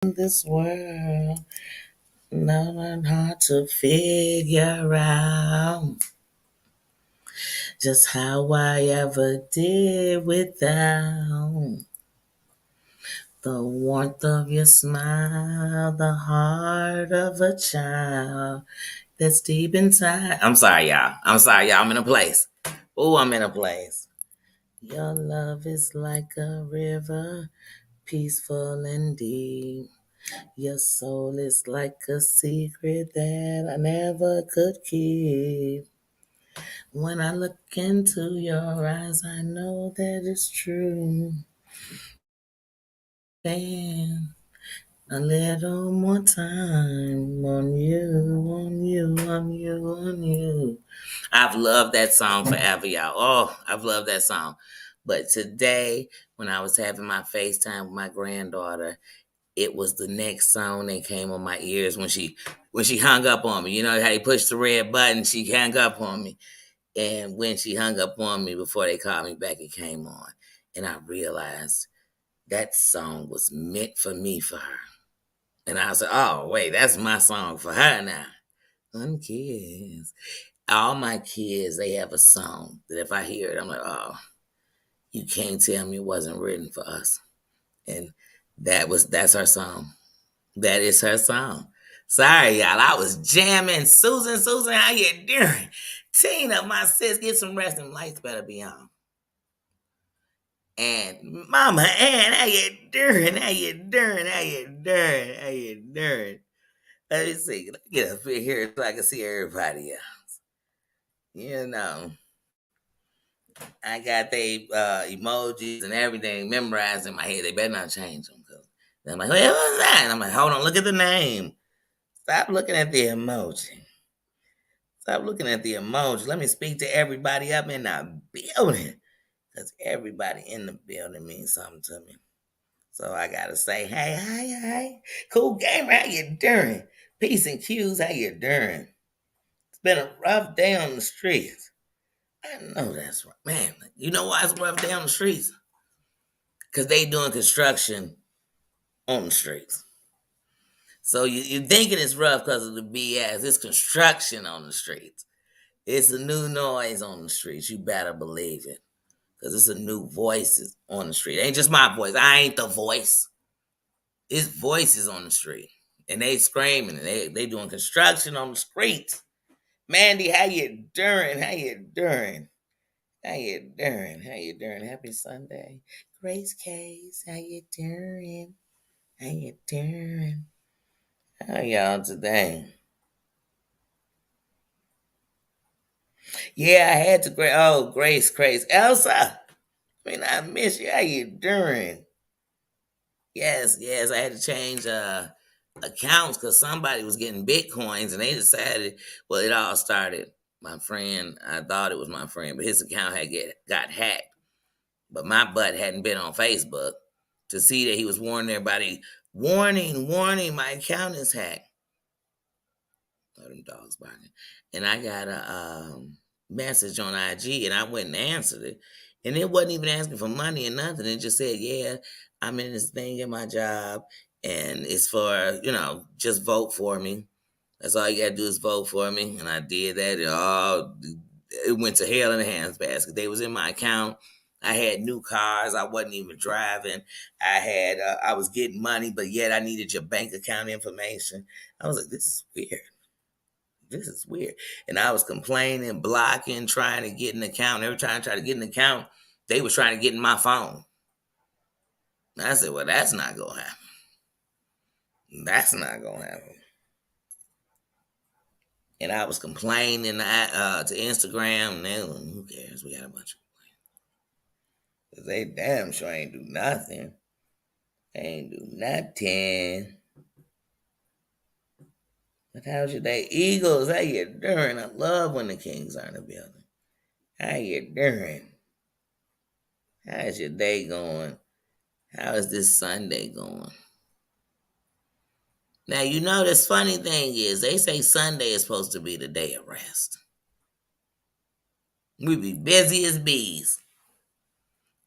this world, not hard to figure out just how I ever did without the warmth of your smile, the heart of a child that's deep inside. I'm sorry, y'all. I'm in a place. Oh, I'm in a place. Your love is like a river, peaceful and deep. Your soul is like a secret that I never could keep. When I look into your eyes, I know that it's true. And a little more time on you, on you, on you, on you. I've loved that song forever, y'all. Oh, I've loved that song. But today, when I was having my FaceTime with my granddaughter, it was the next song that came on my ears when she hung up on me. You know how they push the red button, she hung up on me. And when she hung up on me before they called me back, it came on. And I realized that song was meant for me, for her. And I said, oh, wait, that's my song for her now. Unkids. All my kids, they have a song that if I hear it, I'm like, oh, you can't tell me it wasn't written for us. And that's her song. That is her song. Sorry, y'all. I was jamming. Susan, how you doing? Tina, my sis, get some rest. Them lights better be on. And Mama Ann, how you doing? How you doing? How you doing? How you doing? Let me see. Let me get up here so I can see everybody else. You know, I got the emojis and everything memorized in my head. They better not change them. Cause I'm like, what was that? And I'm like, hold on, look at the name. Stop looking at the emoji. Stop looking at the emoji. Let me speak to everybody up in the building. Because everybody in the building means something to me. So I gotta say, hey, hi. Cool gamer, how you doing? Peace and cues, how you doing? It's been a rough day on the streets. I know that's right. Man, you know why it's a rough day on the streets? Because they doing construction on the streets. So you're thinking it's rough because of the BS. It's construction on the streets. It's a new noise on the streets. You better believe it. Because it's a new voices on the street. It ain't just my voice. I ain't the voice. It's voices on the street. And they screaming. And they doing construction on the streets. Mandy, how you doing? How you doing? How you doing? How you doing? Happy Sunday. Grace Case, how you doing? How you doing? How y'all today? Yeah, I had to Grace, Elsa. I miss you. How you doing? Yes, I had to change accounts because somebody was getting bitcoins and they decided. Well, it all started. My friend, I thought it was my friend, but his account got hacked. But my butt hadn't been on Facebook to see that he was warning everybody. Warning, my account is hacked. Oh, them dogs barking. And I got a message on IG and I went and answered it. And it wasn't even asking for money or nothing. It just said, yeah, I'm in this thing in my job and it's for, just vote for me. That's all you gotta do is vote for me. And I did that. It went to hell in a handbasket. They was in my account. I had new cars. I wasn't even driving. I was getting money, but yet I needed your bank account information. I was like, this is weird. This is weird. And I was complaining, blocking, trying to get an account. Every time I tried to get an account, they was trying to get in my phone. And I said, well, that's not going to happen. That's not going to happen. And I was complaining to Instagram. And they were, who cares? We got a bunch of complaints. Because they damn sure ain't do nothing. They ain't do nothing. But how's your day? Eagles, how you doing? I love when the Kings are in the building. How you doing? How's your day going? How is this Sunday going? Now, this funny thing is, they say Sunday is supposed to be the day of rest. We be busy as bees.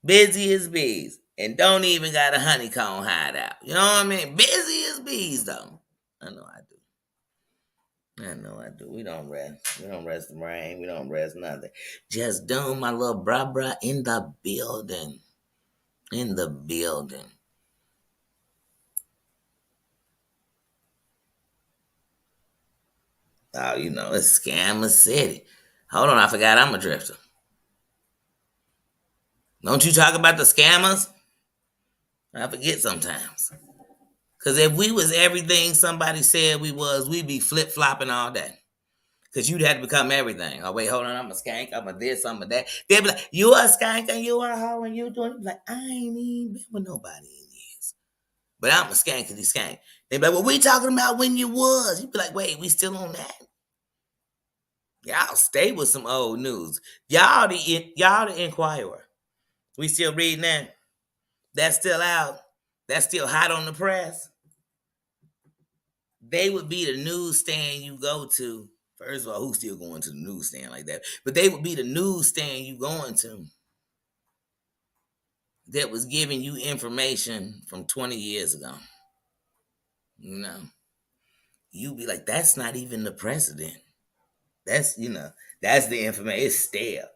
Busy as bees. and don't even got a honeycomb hideout. You know what I mean? Busy as bees, though. I know I do. I know I do. We don't rest. We don't rest the brain. We don't rest nothing. Just doing my little bra in the building. In the building. Oh, you know, it's Scammer City. Hold on, I forgot I'm a drifter. Don't you talk about the scammers? I forget sometimes. Cause if we was everything somebody said we was, we'd be flip flopping all day. Cause you'd have to become everything. Oh wait, hold on, I'm a skank, I'm a this, I'm a that. They'd be like, you a skank and you a hoe and you doing. You be like, I ain't even been with nobody in years, but I'm a skankity skank. They be like, well, we talking about when you was. You be like, wait, we still on that? Y'all stay with some old news. Y'all the Inquirer. We still reading that. That's still out. That's still hot on the press. They would be the newsstand you go to. First of all, who's still going to the newsstand like that? But they would be the newsstand you going to that was giving you information from 20 years ago. You know, you'd be like, that's not even the president. That's, that's the information. It's stale.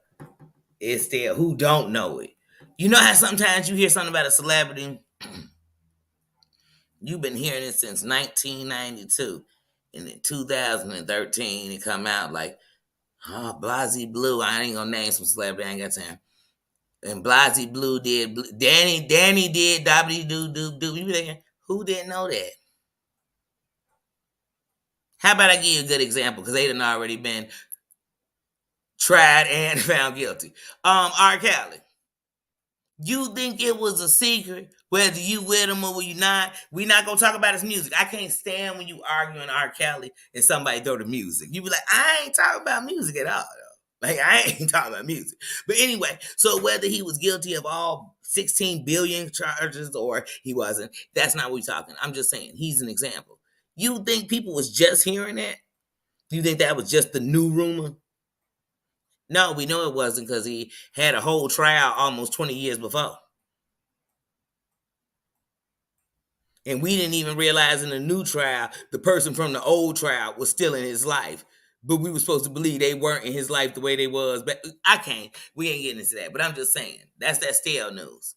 It's stale. Who don't know it? You know how sometimes you hear something about a celebrity, you've been hearing it since 1992. And in 2013, it come out like, oh, Blasey Blue. I ain't gonna name some celebrity. I ain't got time. And Blasey Blue did. Danny did. Dobbity doo doo doo. You be thinking, who didn't know that? How about I give you a good example? Because they done already been tried and found guilty. R. Kelly. You think it was a secret whether you with him or you not? We not gonna talk about his music. I can't stand when you arguing R. Kelly and somebody throw the music. You be like, I ain't talking about music at all. Though. Like I ain't talking about music. But anyway, so whether he was guilty of all 16 billion charges or he wasn't, that's not what we're talking. I'm just saying he's an example. You think people was just hearing that? You think that was just the new rumor? No, we know it wasn't because he had a whole trial almost 20 years before. And we didn't even realize in the new trial, the person from the old trial was still in his life. But we were supposed to believe they weren't in his life the way they was. But I can't. We ain't getting into that. But I'm just saying, that's that stale news.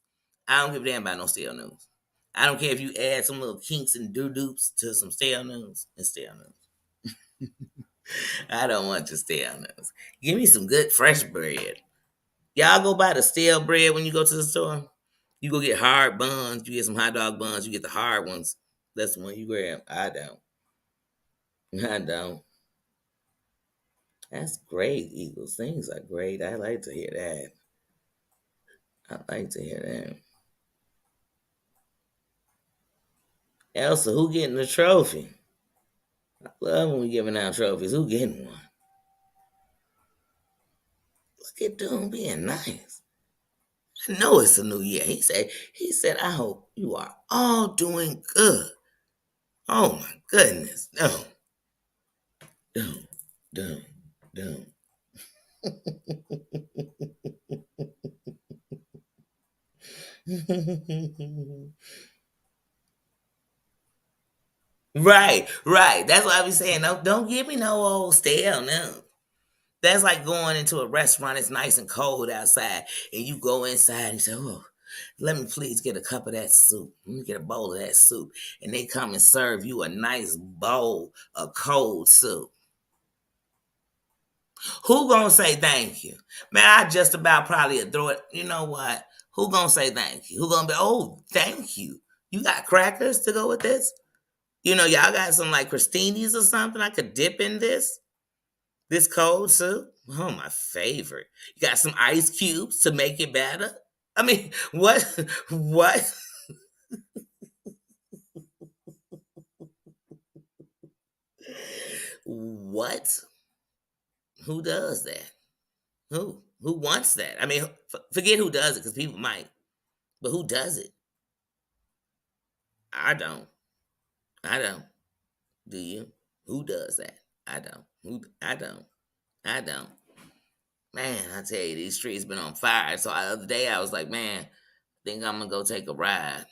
I don't give a damn about no stale news. I don't care if you add some little kinks and doo-doops to some stale news. It's stale news. I don't want your stale news. Give me some good fresh bread. Y'all go buy the stale bread when you go to the store. You go get hard buns. You get some hot dog buns. You get the hard ones. That's the one you grab. I don't. I don't. That's great, Eagles. Things are great. I like to hear that. I like to hear that. Elsa, who getting the trophy? I love when we giving out trophies. Who getting one? Look at Doom being nice. I know it's a new year. He said, I hope you are all doing good. Oh my goodness. No. Doom. Doom. Doom. Right, right. That's what I be saying. No, don't give me no old stale no. That's like going into a restaurant. It's nice and cold outside, and you go inside and you say, "Oh, let me please get a cup of that soup. Let me get a bowl of that soup." And they come and serve you a nice bowl of cold soup. Who gonna say thank you? Man, I just about probably throw it. You know what? Who gonna say thank you? Who gonna be, oh, thank you? You got crackers to go with this? Y'all got some like crostinis or something I could dip in this cold soup. Oh, my favorite. You got some ice cubes to make it better. I mean, what? What? What? Who does that? Who wants that? I mean, forget who does it because people might, but who does it? I don't. I don't. Do you? Who does that? I don't. I don't. I don't. Man, I tell you, these streets been on fire. So the other day I was like, man, think I'm gonna go take a ride.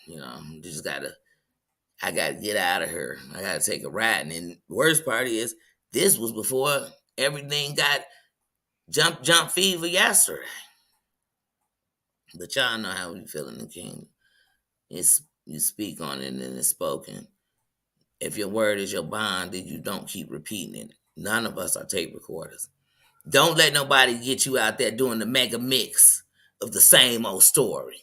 I gotta get out of here. I gotta take a ride. And then the worst part is, this was before everything got jump fever yesterday. But y'all know how we feel in the kingdom. You speak on it and it's spoken. If your word is your bond, then you don't keep repeating it. None of us are tape recorders. Don't let nobody get you out there doing the mega mix of the same old story.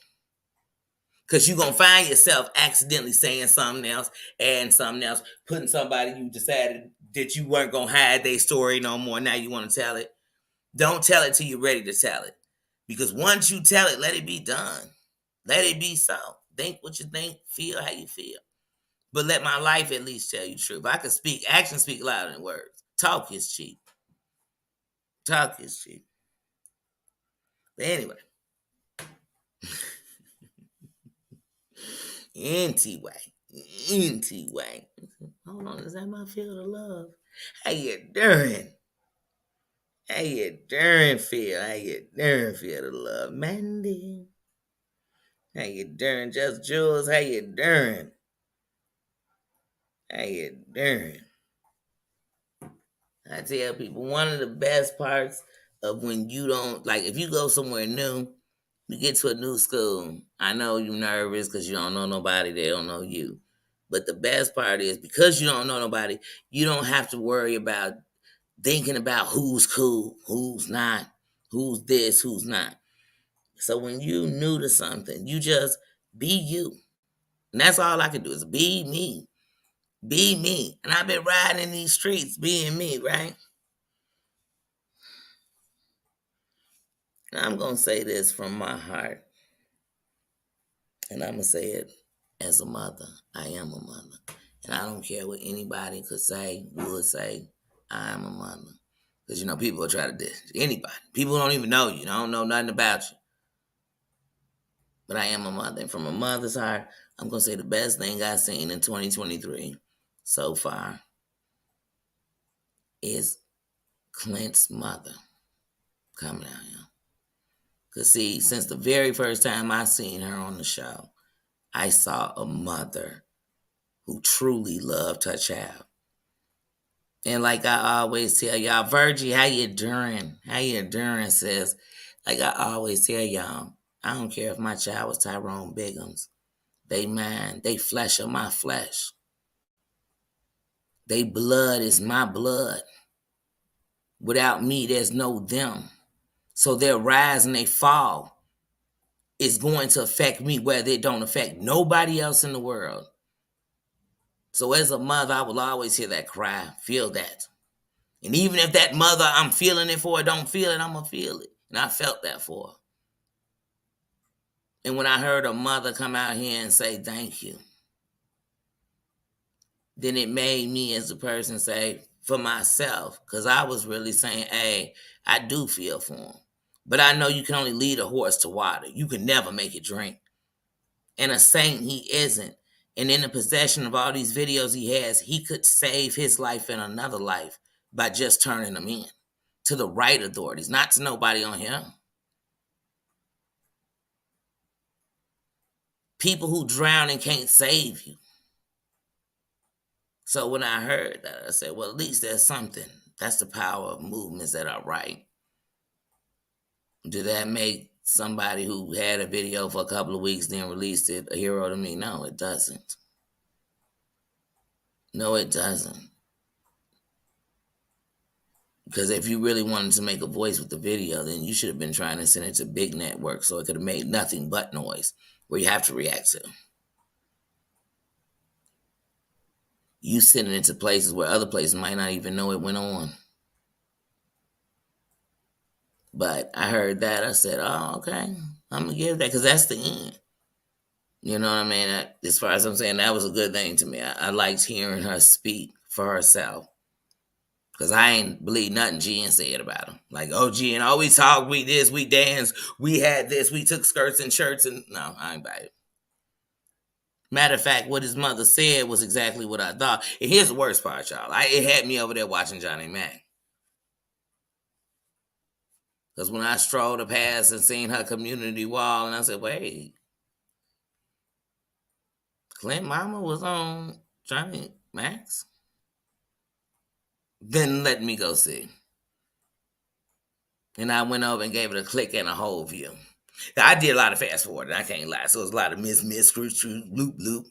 Because you're going to find yourself accidentally saying something else, adding something else, putting somebody you decided that you weren't going to hide their story no more. Now you want to tell it. Don't tell it till you're ready to tell it. Because once you tell it, let it be done. Let it be so. Think what you think, feel how you feel. But let my life at least tell you the truth. I can speak, actions speak louder than words. Talk is cheap. Talk is cheap. But anyway. Anyway. Hold on, is that my field of love? How you doing? How you doing, Phil? How you doing, Phil of love? Mandy. How you doing, Just Jules? How you doing? How you doing? I tell people, one of the best parts of when you don't, like, if you go somewhere new, you get to a new school. I know you're nervous because you don't know nobody, they don't know you. But the best part is, because you don't know nobody, you don't have to worry about thinking about who's cool, who's not, who's this, who's not. So when you new to something, you just be you. And that's all I can do, is be me. Be me. And I've been riding in these streets being me, right? I'm going to say this from my heart. And I'm going to say it as a mother. I am a mother. And I don't care what anybody would say. I am a mother. Because, people will try to diss anybody. People don't even know you. They don't know nothing about you. But I am a mother. And from a mother's heart, I'm going to say the best thing I've seen in 2023 so far is Clint's mother coming out here. Because, see, since the very first time I seen her on the show, I saw a mother who truly loved her child. And like I always tell y'all, Virgie, how you doing? How you doing, sis? Like I always tell y'all, I don't care if my child was Tyrone Biggums. They mine. They flesh of my flesh. They blood is my blood. Without me, there's no them. So their rise and they fall is going to affect me, whether it don't affect nobody else in the world. So as a mother, I will always hear that cry, feel that. And even if that mother I'm feeling it for don't feel it, I'm going to feel it. And I felt that for her. And when I heard a mother come out here and say thank you, then it made me as a person say for myself, because I was really saying, hey, I do feel for him. But I know you can only lead a horse to water. You can never make it drink. And a saint he isn't. And in the possession of all these videos he has, he could save his life and another life by just turning them in to the right authorities, not to nobody on here. People who drown and can't save you. So when I heard that, I said, well, at least there's something. That's the power of movements that are right. Did that make somebody who had a video for a couple of weeks, then released it, a hero to me? No, it doesn't. No, it doesn't. Because if you really wanted to make a voice with the video, then you should have been trying to send it to big networks so it could have made nothing but noise where you have to react to. You sending it to places where other places might not even know it went on. But I heard that. I said, oh, okay. I'm going to give that, because that's the end. You know what I mean? As far as I'm saying, that was a good thing to me. I liked hearing her speak for herself. Because I ain't believe nothing Jen said about him. Like, oh, Jen, we talk, we this, we dance, we had this, we took skirts and shirts, and no, I ain't buy it. Matter of fact, what his mother said was exactly what I thought. And here's the worst part, y'all. It had me over there watching Johnny Mac. Because when I strolled past and seen her community wall, and I said, wait, Clint Mama was on Johnny Max, then let me go see. And I went over and gave it a click and a whole view. Now, I did a lot of fast forwarding, I can't lie. So it was a lot of miss, screw, loop, loop.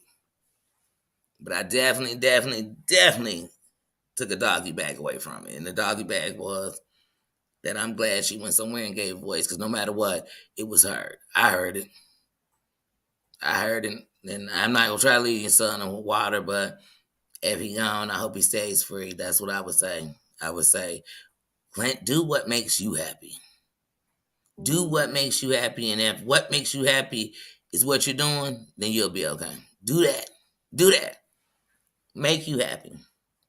But I definitely took a doggy bag away from it. And the doggy bag was that I'm glad she went somewhere and gave voice, because no matter what, it was heard. I heard it. And I'm not going to try to leave your son in water, but if he gone, I hope he stays free. That's what I would say. I would say, Clint, do what makes you happy. Do what makes you happy, and if what makes you happy is what you're doing, then you'll be okay. Do that. Do that. Make you happy.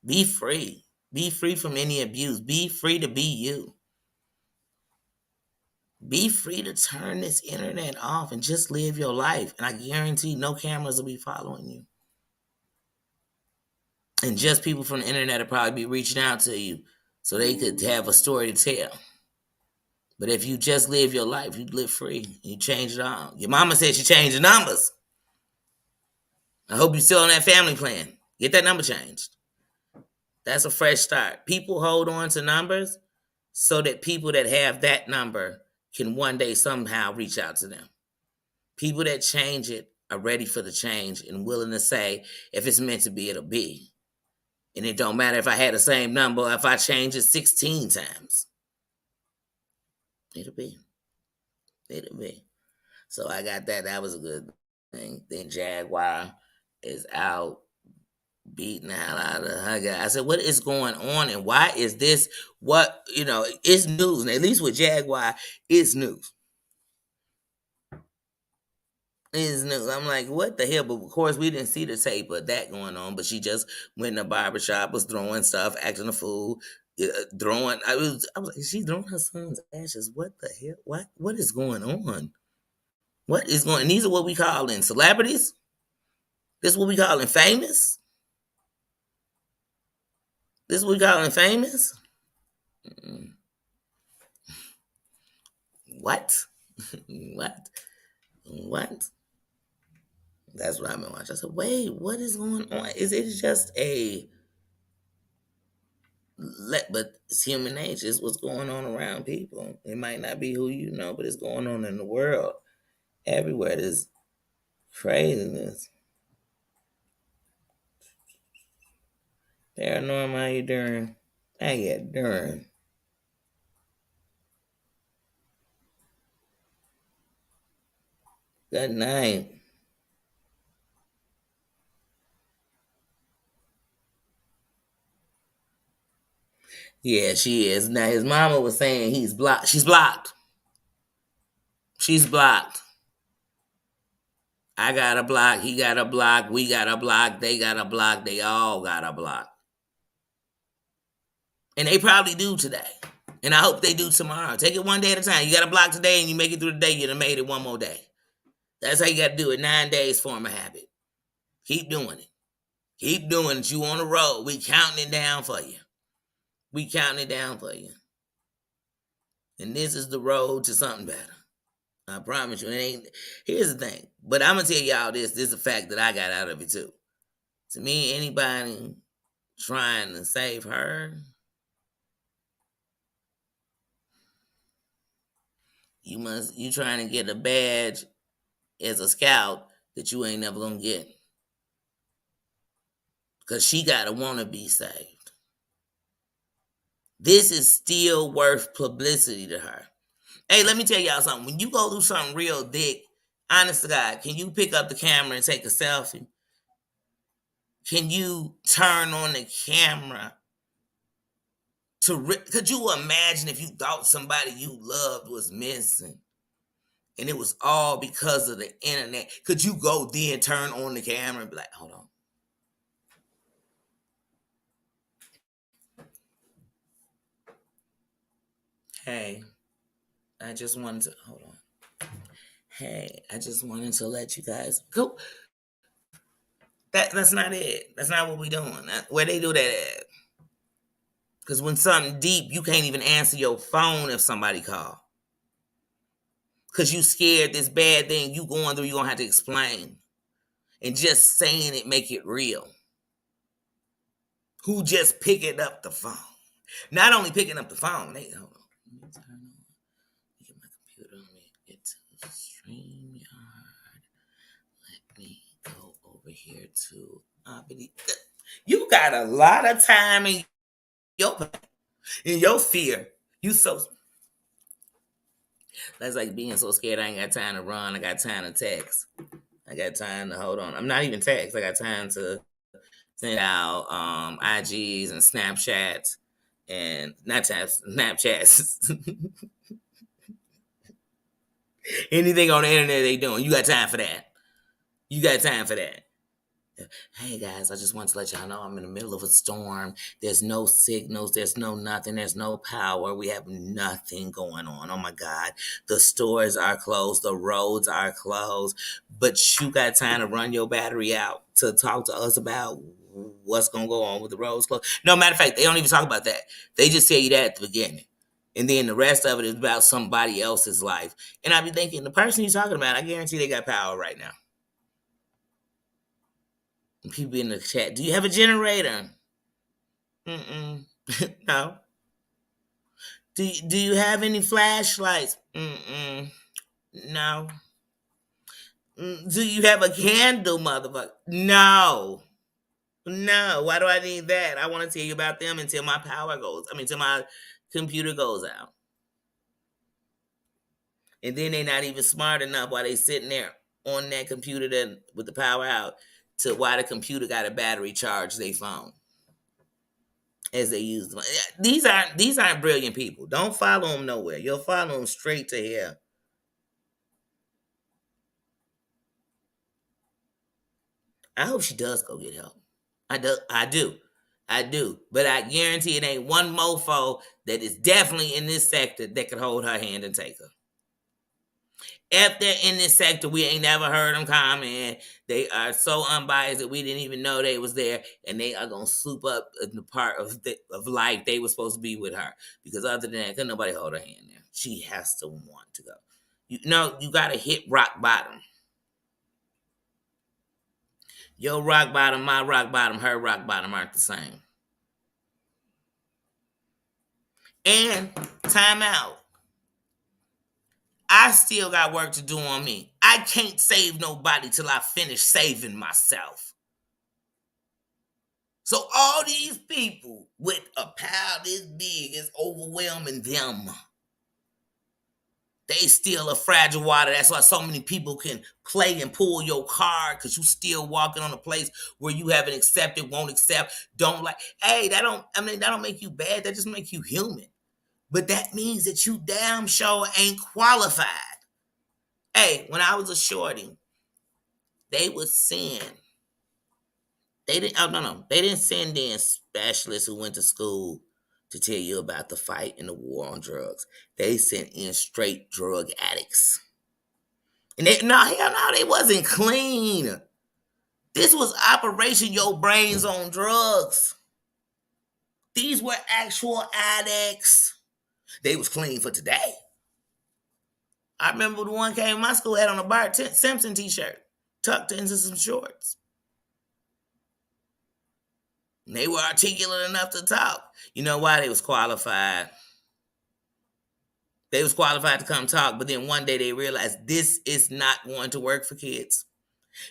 Be free. Be free from any abuse. Be free to be you. Be free to turn this internet off and just live your life. And I guarantee no cameras will be following you. And just people from the internet will probably be reaching out to you so they could have a story to tell. But if you just live your life, you live free, you change it all. Your mama said she changed the numbers. I hope you're still on that family plan. Get that number changed. That's a fresh start. People hold on to numbers so that people that have that number can one day somehow reach out to them. People that change it are ready for the change and willing to say, if it's meant to be, it'll be. And it don't matter if I had the same number, if I change it 16 times. It'll be. It'll be. So I got that. That was a good thing. Then Jaguar is out beating the hell out of her guy. I said, what is going on and why is this what, it's news. And at least with Jaguar, it's news. It's news. I'm like, what the hell? But of course, we didn't see the tape of that going on. But she just went in the barbershop, was throwing stuff, acting a fool, throwing. I was like, she's throwing her son's ashes. What the hell? What is going on? What is going on? These are what we call in celebrities. This is what we call in famous. This is what we call in famous. What? What? That's what I've been watching. I said, wait, what is going on? Is it just but it's human nature. It's what's going on around people. It might not be who you know, but it's going on in the world. Everywhere there's craziness. Paranormal, how you doing? How you doing? Good night. Yeah, she is. Now his mama was saying he's blocked. She's blocked. She's blocked. I got a block. He got a block. We got a block. They got a block. They all got a block. And they probably do today. And I hope they do tomorrow. Take it one day at a time. You got a block today and you make it through the day, you'd have made it one more day. That's how you got to do it. 9 days, form a habit. Keep doing it. Keep doing it. You on the road. We counting it down for you. We counting it down for you. And this is the road to something better. I promise you. It ain't. Here's the thing. But I'm going to tell y'all this. This is a fact that I got out of it too. To me, anybody trying to save her, you trying to get a badge as a scout that you ain't never gonna get. Because she gotta wanna be saved. This is still worth publicity to her. Hey, let me tell y'all something. When you go through something real thick, honest to God, can you pick up the camera and take a selfie? Can you turn on the camera could you imagine if you thought somebody you loved was missing and it was all because of the internet? Could you go then turn on the camera and be like, hold on. Hey, I just wanted to, hold on. Hey, I just wanted to let you guys go. That's not it. That's not what we doing. Where they do that at? Because when something deep, you can't even answer your phone if somebody call. Because you scared this bad thing you going through, you're going to have to explain. And just saying it make it real. Who just picking up the phone? Not only picking up the phone, hold on. Let me turn on. Get my computer. Let me get to StreamYard. Let me go over here to you got a lot of time in your fear. You so that's like being so scared I ain't got time to run. I got time to text. I got time to hold on. I'm not even text. I got time to send out IGs and Snapchats and not Snapchats. Anything on the internet they doing. You got time for that. You got time for that. Hey guys, I just want to let y'all know I'm in the middle of a storm. There's no signals, there's no nothing, there's no power. We have nothing going on. Oh my God. The stores are closed, the roads are closed, but you got time to run your battery out to talk to us about what's going to go on with the roads closed. No, matter of fact, they don't even talk about that. They just tell you that at the beginning. And then the rest of it is about somebody else's life. And I be thinking, the person you're talking about, I guarantee they got power right now. People in the chat, do you have a generator? No. Do you have any flashlights? No. Do you have a candle, motherfucker? No. Why do I need that? I want to tell you about them until my power goes. Till my computer goes out. And then they're not even smart enough while they sitting there on that computer then with the power out to why the computer got a battery charge they phone as they use them. These aren't brilliant people. Don't follow them nowhere. You'll follow them straight to hell. I hope she does go get help. I do. But I guarantee it ain't one mofo that is definitely in this sector that could hold her hand and take her. If they're in this sector, we ain't never heard them comment. They are so unbiased that we didn't even know they was there, and they are gonna swoop up in the part of life they were supposed to be with her. Because other than that, couldn't nobody hold her hand there. She has to want to go. You gotta hit rock bottom. Your rock bottom, my rock bottom, her rock bottom aren't the same. And time out. I still got work to do on me. I can't save nobody till I finish saving myself. So all these people with a pile this big is overwhelming them. They still a fragile water. That's why so many people can play and pull your card because you still walking on a place where you haven't accepted, won't accept, don't like. Hey, that don't make you bad. That just make you human. But that means that you damn sure ain't qualified. Hey, when I was a shorty, they would send. They didn't send in specialists who went to school to tell you about the fight and the war on drugs. They sent in straight drug addicts. And hell no, they wasn't clean. This was Operation Your Brains on Drugs. These were actual addicts. They was clean for today. I remember the one came to my school had on a Bart Simpson t-shirt, tucked into some shorts. And they were articulate enough to talk. You know why? They was qualified. They was qualified to come talk, but then one day they realized this is not going to work for kids.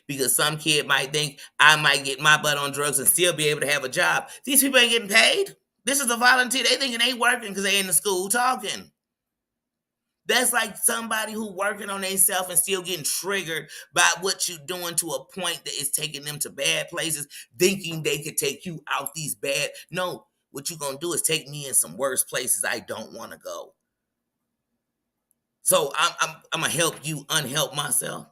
Because some kid might think I might get my butt on drugs and still be able to have a job. These people ain't getting paid. This is a volunteer. They thinking they working because they in the school talking. That's like somebody who working on themselves and still getting triggered by what you're doing to a point that is taking them to bad places, thinking they could take you out these bad. No, what you're going to do is take me in some worse places I don't want to go. So I'm going to help you unhelp myself.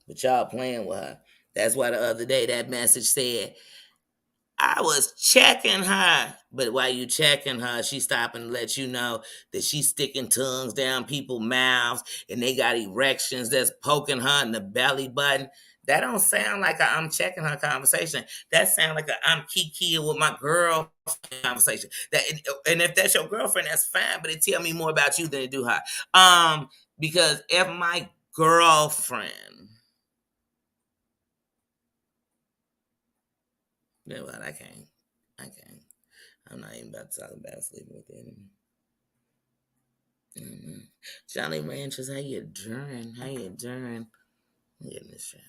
But y'all playing with her. That's why the other day that message said, I was checking her. But while you checking her, she stopping to let you know that she's sticking tongues down people's mouths and they got erections that's poking her in the belly button. That don't sound like I'm checking her conversation. That sound like I'm kikiing with my girl conversation. And if that's your girlfriend, that's fine. But it tell me more about you than it do her. Because if my girlfriend, you know what? I can't. I'm not even about to talk about sleeping with them. Johnny Ranchers, how you doing? How you doing? I'm getting this shit.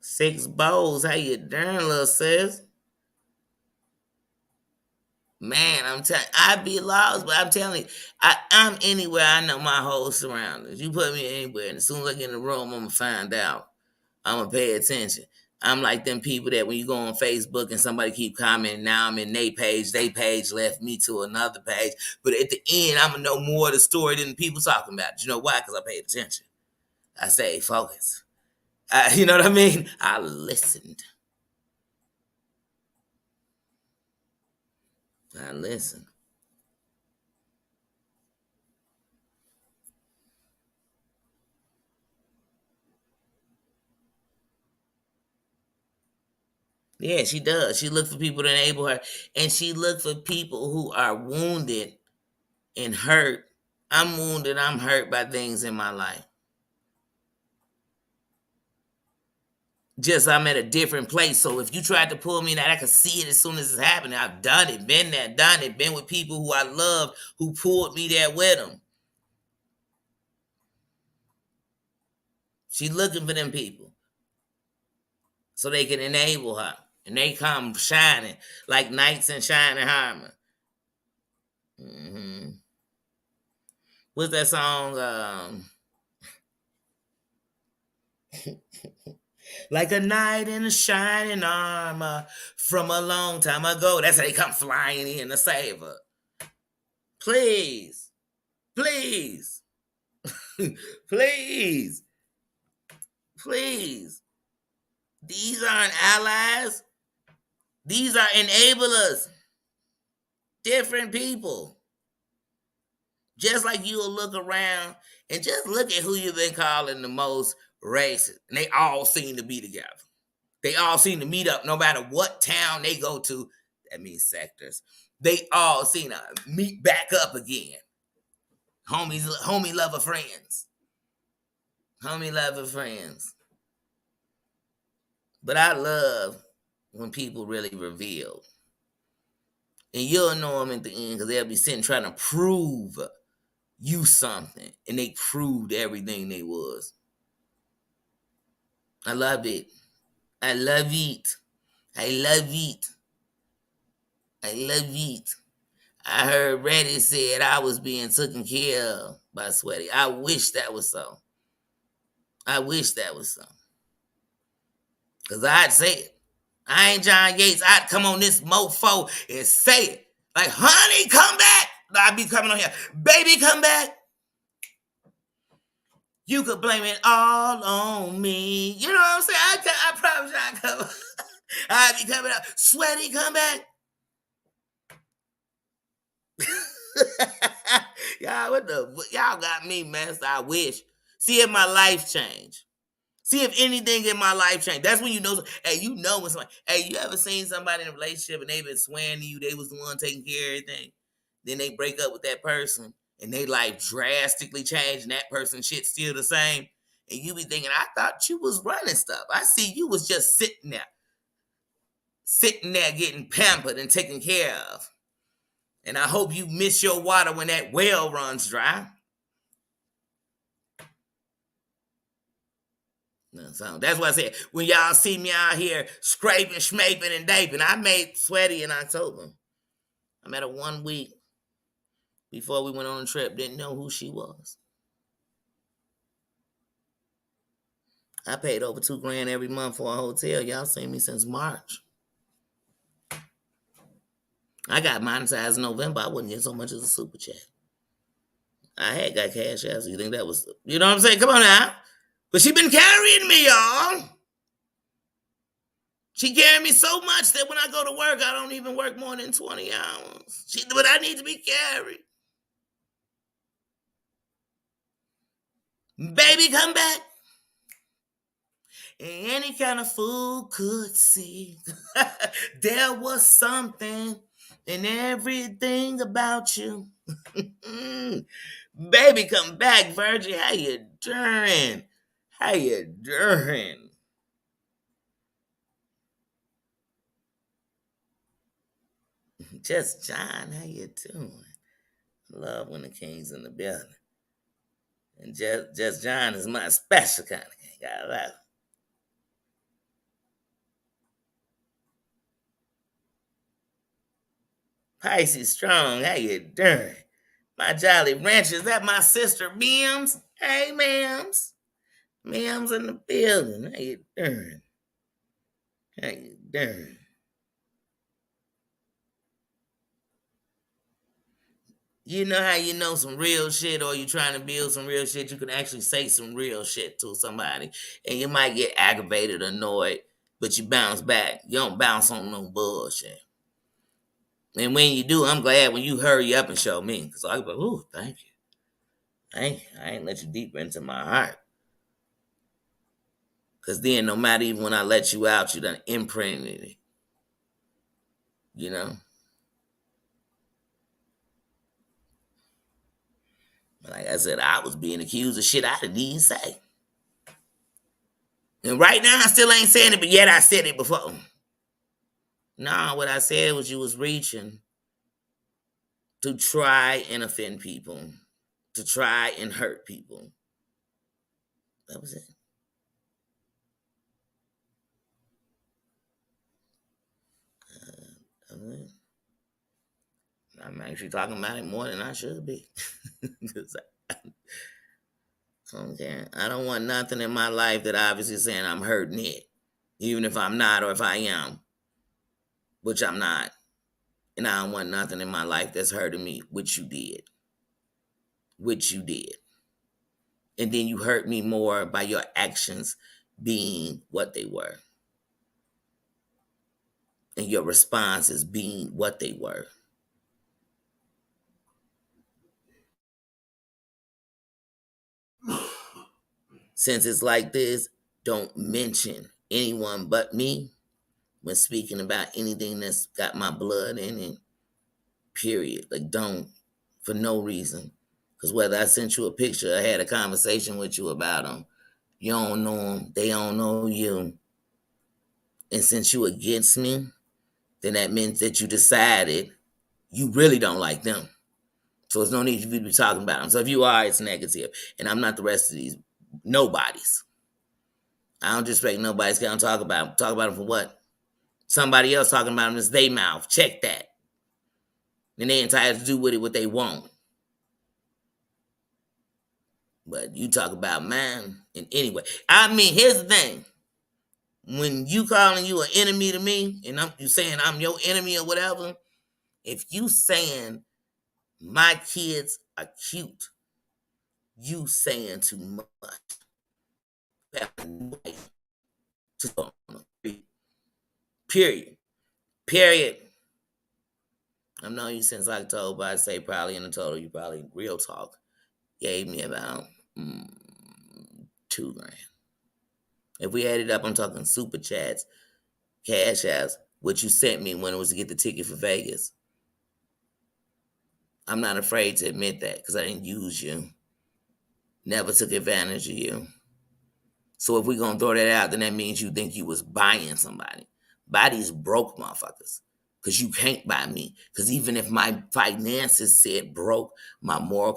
Six Bowls, how you doing, little sis? Man, I be lost, but I'm telling you, I'm anywhere. I know my whole surroundings. You put me anywhere, and as soon as I get in the room, I'm gonna find out. I'm gonna pay attention. I'm like them people that when you go on Facebook and somebody keep commenting, now I'm in they page left me to another page. But at the end, I'm gonna know more of the story than the people talking about it. You know why? Because I paid attention. I stayed focused. You know what I mean? I listened. I listened. Yeah, she does. She look for people to enable her, and she look for people who are wounded and hurt. I'm wounded. I'm hurt by things in my life. Just I'm at a different place. So if you tried to pull me in that, I could see it as soon as it's happening. I've done it, been there, done it, been with people who I love who pulled me there with them. She looking for them people so they can enable her. And they come shining like knights in shining armor. Mm-hmm. What's that song? Like a knight in a shining armor from a long time ago. That's how they come flying in to save her. Please, please, please, please. These aren't allies. These are enablers. Different people. Just like you'll look around and just look at who you've been calling the most racist. And they all seem to be together. They all seem to meet up no matter what town they go to. That means sectors. They all seem to meet back up again. Homie lover friends. Homie lover friends. But I love when people really reveal. And you'll know them at the end because they'll be sitting trying to prove you something. And they proved everything they was. I love it. I love it. I love it. I love it. I heard Reddit said I was being taken care of by Sweaty. I wish that was so. I wish that was so. Because I'd say it. I ain't John Yates. I'd come on this mofo and say it. Like, honey, come back. I'd be coming on here. Baby, come back. You could blame it all on me. You know what I'm saying? I promise I'd come. I'd be coming up. Sweaty, come back. Y'all got me messed. I wish. See if my life changed. See if anything in my life changed. That's when you know. Hey, you know when somebody. Hey, you ever seen somebody in a relationship and they been swearing to you they was the one taking care of everything? Then they break up with that person and they life drastically changed and that person's shit still the same. And you be thinking, I thought you was running stuff. I see you was just sitting there getting pampered and taken care of. And I hope you miss your water when that well runs dry. So that's why I said, when y'all see me out here scraping, schmaping, and daping, I made Sweaty in October. I met her 1 week before we went on a trip, didn't know who she was. I paid over $2,000 every month for a hotel. Y'all seen me since March. I got monetized in November. I wouldn't get so much as a super chat. I had got cash out, so you think that was, you know what I'm saying? Come on now. But she been carrying me, y'all. She carried me so much that when I go to work, I don't even work more than 20 hours. But I need to be carried. Baby, come back. Any kind of fool could see. There was something in everything about you. Baby, come back, Virgie. How you doing? How you doing? Just John, how you doing? Love when the king's in the building. And just John is my special kind of king. I love it. Pisces strong, how you doing? My jolly rancher, is that my sister Mims? Hey, Mims. Mims in the building. How you doing? How you doing? You know how you know some real shit or you trying to build some real shit, you can actually say some real shit to somebody. And you might get aggravated, annoyed, but you bounce back. You don't bounce on no bullshit. And when you do, I'm glad when you hurry up and show me. Because I go, ooh, thank you. Thank you. I ain't let you deeper into my heart. Because then no matter even when I let you out, you done imprinted it. You know? Like I said, I was being accused of shit I didn't even say. And right now, I still ain't saying it, but yet I said it before. No, what I said was you was reaching to try and offend people, to try and hurt people. That was it. That was it. I'm actually talking about it more than I should be. Because I don't care. I don't want nothing in my life that obviously saying I'm hurting it. Even if I'm not or if I am, which I'm not. And I don't want nothing in my life that's hurting me, which you did. Which you did. And then you hurt me more by your actions being what they were. And your responses being what they were. Since it's like this, don't mention anyone but me when speaking about anything that's got my blood in it. Period. Like, don't, for no reason. Because whether I sent you a picture, I had a conversation with you about them, you don't know them, they don't know you. And since you against me, then that means that you decided you really don't like them. So there's no need for you to be talking about them. So if you are, it's negative. And I'm not the rest of these nobodies. I don't disrespect nobody's gonna talk about them. Talk about them for what? Somebody else talking about them is their mouth. Check that. And they entitled to do with it what they want. But you talk about mine. And anyway, I mean, here's the thing. When you calling you an enemy to me, and you saying I'm your enemy or whatever, if you saying my kids are cute, you saying too much. Period. Period. I've known you since October. I'd say probably in the total, you probably real talk gave me about $2,000. If we add it up, I'm talking super chats, cash apps, what you sent me when it was to get the ticket for Vegas. I'm not afraid to admit that because I didn't use you. Never took advantage of you. So if we're going to throw that out, then that means you think you was buying somebody. Buy these broke motherfuckers because you can't buy me. Because even if my finances said broke, my moral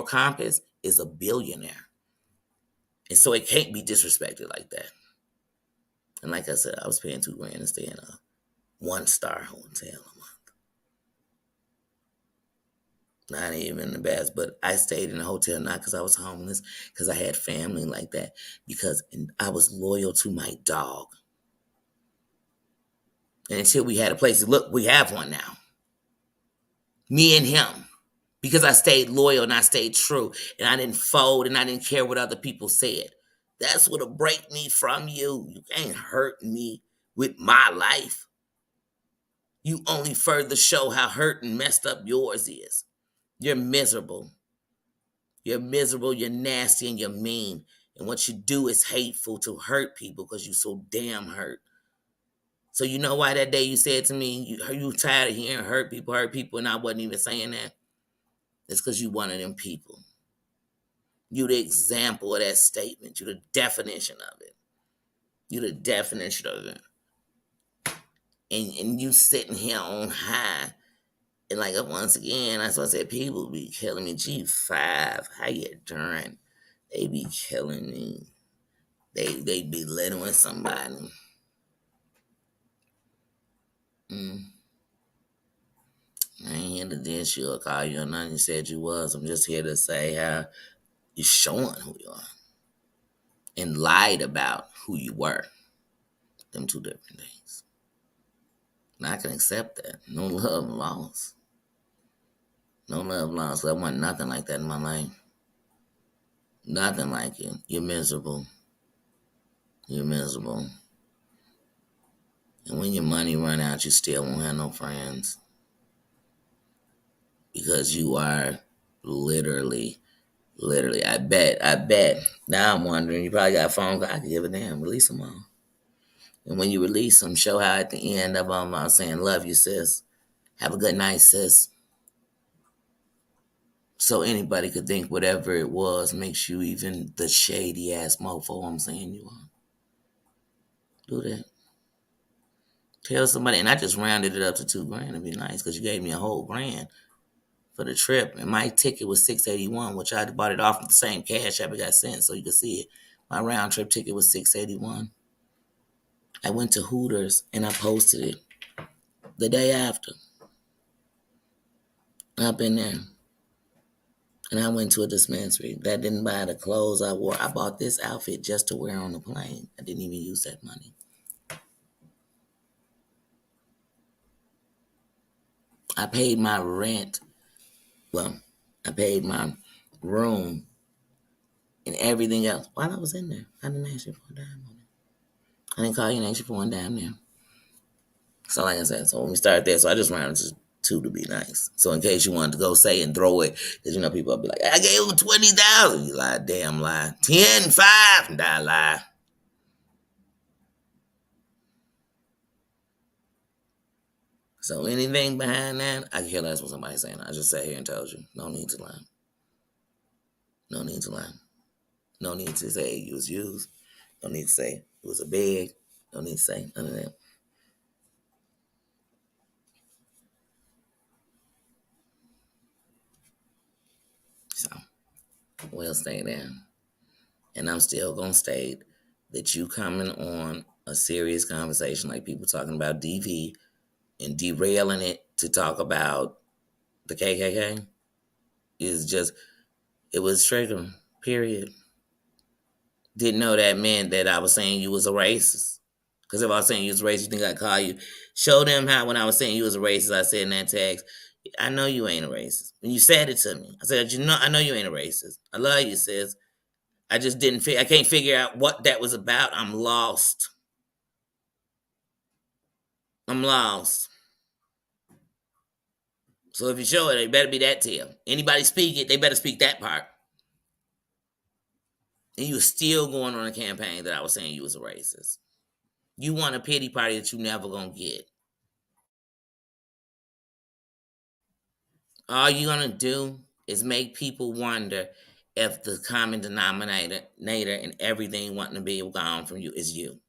compass is a billionaire. And so it can't be disrespected like that. And like I said, I was paying $2,000 to stay in a 1-star hotel a month. Not even the best, but I stayed in a hotel not because I was homeless, because I had family like that, because I was loyal to my dog. And until we had a place to look, we have one now. Me and him. Because I stayed loyal and I stayed true. And I didn't fold and I didn't care what other people said. That's what'll break me from you. You can't hurt me with my life. You only further show how hurt and messed up yours is. You're miserable. You're miserable, you're nasty, and you're mean. And what you do is hateful to hurt people because you're so damn hurt. So you know why that day you said to me, you tired of hearing hurt people, and I wasn't even saying that? It's because you one of them people. You the example of that statement. You the definition of it. You the definition of it. And you sitting here on high. And like once again, that's why I said people be killing me. G5, how you doing? They be killing me. They be belittling somebody. I ain't here to diss you or call you or nothing. You said you was. I'm just here to say how you showing who you are and lied about who you were. Them two different things. And I can accept that. No love lost. No love lost. I want nothing like that in my life. Nothing like it. You're miserable. You're miserable. And when your money run out, you still won't have no friends. Because you are literally, I bet. Now I'm wondering, you probably got a phone call. I could give a damn. Release them all. And when you release them, show how at the end of them I'm saying, love you, sis. Have a good night, sis. So anybody could think whatever it was makes you even the shady ass mofo I'm saying you are. Do that. Tell somebody, and I just rounded it up to $2,000. It'd be nice because you gave me a whole grand for the trip, and my ticket was $681, which I bought it off with the same cash app it got sent, so you could see it. My round trip ticket was $681. I went to Hooters and I posted it the day after. I've been there, and I went to a dispensary that didn't buy the clothes I wore. I bought this outfit just to wear on the plane. I didn't even use that money. I paid my rent. Well, I paid my room and everything else while I was in there. I didn't ask you for a dime on it. I didn't call you and ask you for one dime there. So like I said, so when we started there, so I just rounded to two to be nice. So in case you wanted to go say and throw it, because you know people will be like, I gave him 20,000. You lie, damn lie. 10, 5, and die lie. So anything behind that, I care less what somebody's saying. I just sat here and told you. No need to lie. No need to lie. No need to say you was used. No need to say it was a beg. No need to say none of that. So we'll stay there. And I'm still gonna state that you coming on a serious conversation like people talking about DV and derailing it to talk about the KKK is just, it was triggering, period. Didn't know that meant that I was saying you was a racist. Because if I was saying you was a racist, you think I'd call you. Show them how when I was saying you was a racist, I said in that text, I know you ain't a racist. When you said it to me, I said, I know you ain't a racist. I love you, sis. I just didn't I can't figure out what that was about. I'm lost. I'm lost. So if you show it, it better be that tale. Anybody speak it, they better speak that part. And you were still going on a campaign that I was saying you was a racist. You want a pity party that you never gonna get. All you're gonna do is make people wonder if the common denominator in everything wanting to be gone from you is you.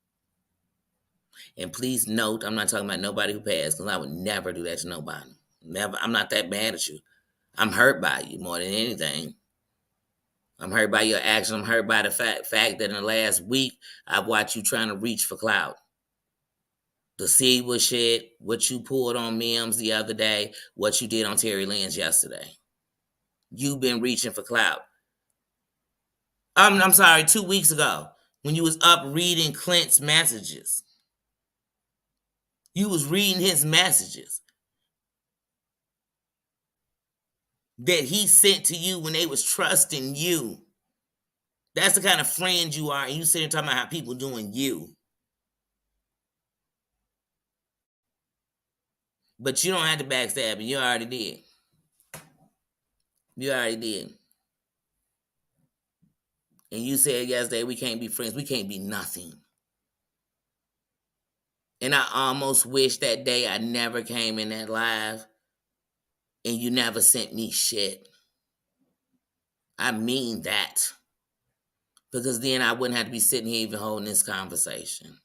And please note, I'm not talking about nobody who passed, because I would never do that to nobody. Never. I'm not that bad at you. I'm hurt by you more than anything. I'm hurt by your action. I'm hurt by the fact that in the last week, I've watched you trying to reach for clout. The seed was shed, what you pulled on Mims the other day, what you did on Terry Lynn's yesterday. You've been reaching for clout. I'm sorry, 2 weeks ago, when you was up reading Clint's messages. You was reading his messages that he sent to you when they was trusting you. That's the kind of friend you are, and you sitting talking about how people doing you. But you don't have to backstab, and you already did. You already did. And you said yesterday we can't be friends. We can't be nothing. And I almost wish that day I never came in that live and you never sent me shit. I mean that. Because then I wouldn't have to be sitting here even holding this conversation.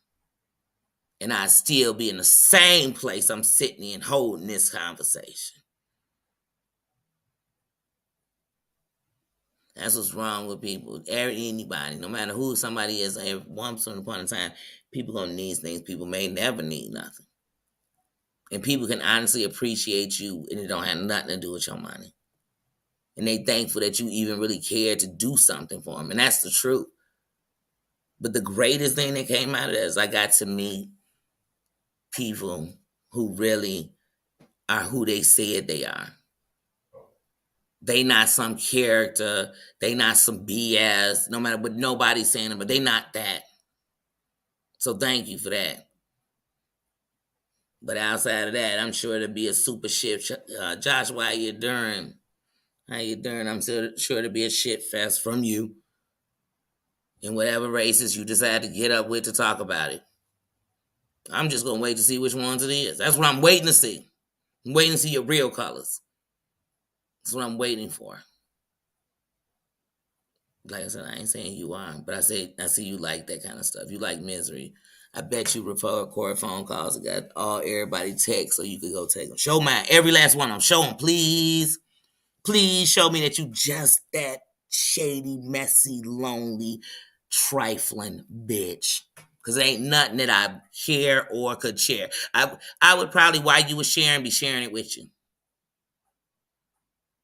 And I'd still be in the same place I'm sitting in holding this conversation. That's what's wrong with people. Anybody, no matter who somebody is, at one point in time, people gonna need things. People may never need nothing. And people can honestly appreciate you and it don't have nothing to do with your money. And they thankful that you even really care to do something for them. And that's the truth. But the greatest thing that came out of that is I got to meet people who really are who they said they are. They not some character. They not some BS. No matter what nobody's saying, but they not that. So thank you for that. But outside of that, I'm sure it'll be a super shit. Josh, how you doing? How you doing? I'm sure it'll be a shit fest from you. In whatever races you decide to get up with to talk about it. I'm just gonna wait to see which ones it is. That's what I'm waiting to see. I'm waiting to see your real colors. That's what I'm waiting for. Like I said, I ain't saying you are, but I see you like that kind of stuff. You like misery. I bet you record phone calls and got everybody text so you could go take them. Show mine, every last one of them. Show them, please. Please show me that you just that shady, messy, lonely, trifling bitch. Because it ain't nothing that I share or could share. I would probably, while you were sharing, be sharing it with you.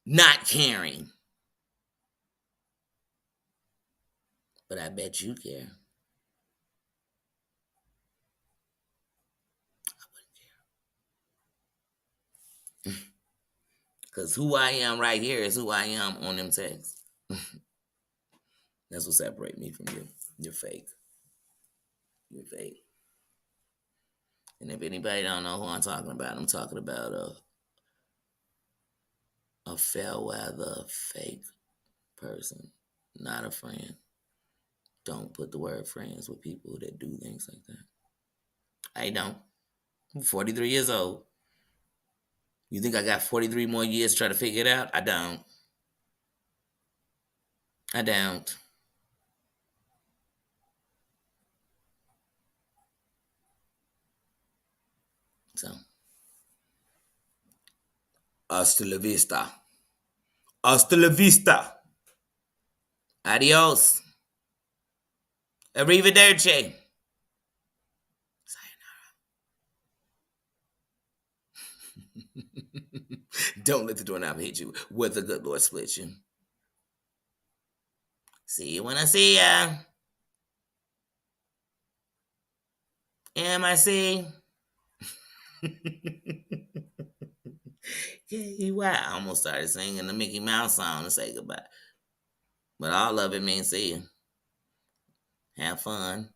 Not caring. But I bet you care. Because who I am right here is who I am on them texts. That's what separates me from you. You're fake. You're fake. And if anybody don't know who I'm talking about a fair weather fake person, not a friend. Don't put the word friends with people that do things like that. I don't. I'm 43 years old. You think I got 43 more years to try to figure it out? I don't. I don't. So, hasta la vista. Hasta la vista. Adios. Arrivederci. Don't let the doorknob hit you. Where the good Lord split you. See you when I see ya. MIC. K-E-Y. I almost started singing the Mickey Mouse song to say goodbye. But all of it means see you. Have fun.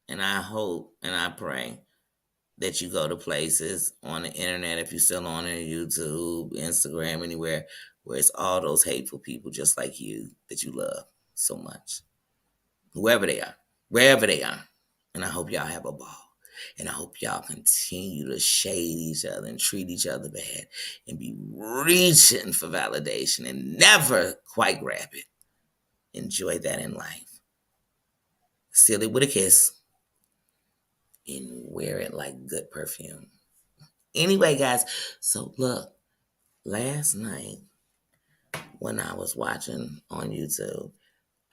And I hope and I pray that you go to places on the internet, if you're still on it, YouTube, Instagram, anywhere, where it's all those hateful people just like you that you love so much. Whoever they are, wherever they are. And I hope y'all have a ball. And I hope y'all continue to shade each other and treat each other bad and be reaching for validation and never quite grab it. Enjoy that in life. Seal it with a kiss and wear it like good perfume. Anyway, guys, so look, last night when I was watching on YouTube,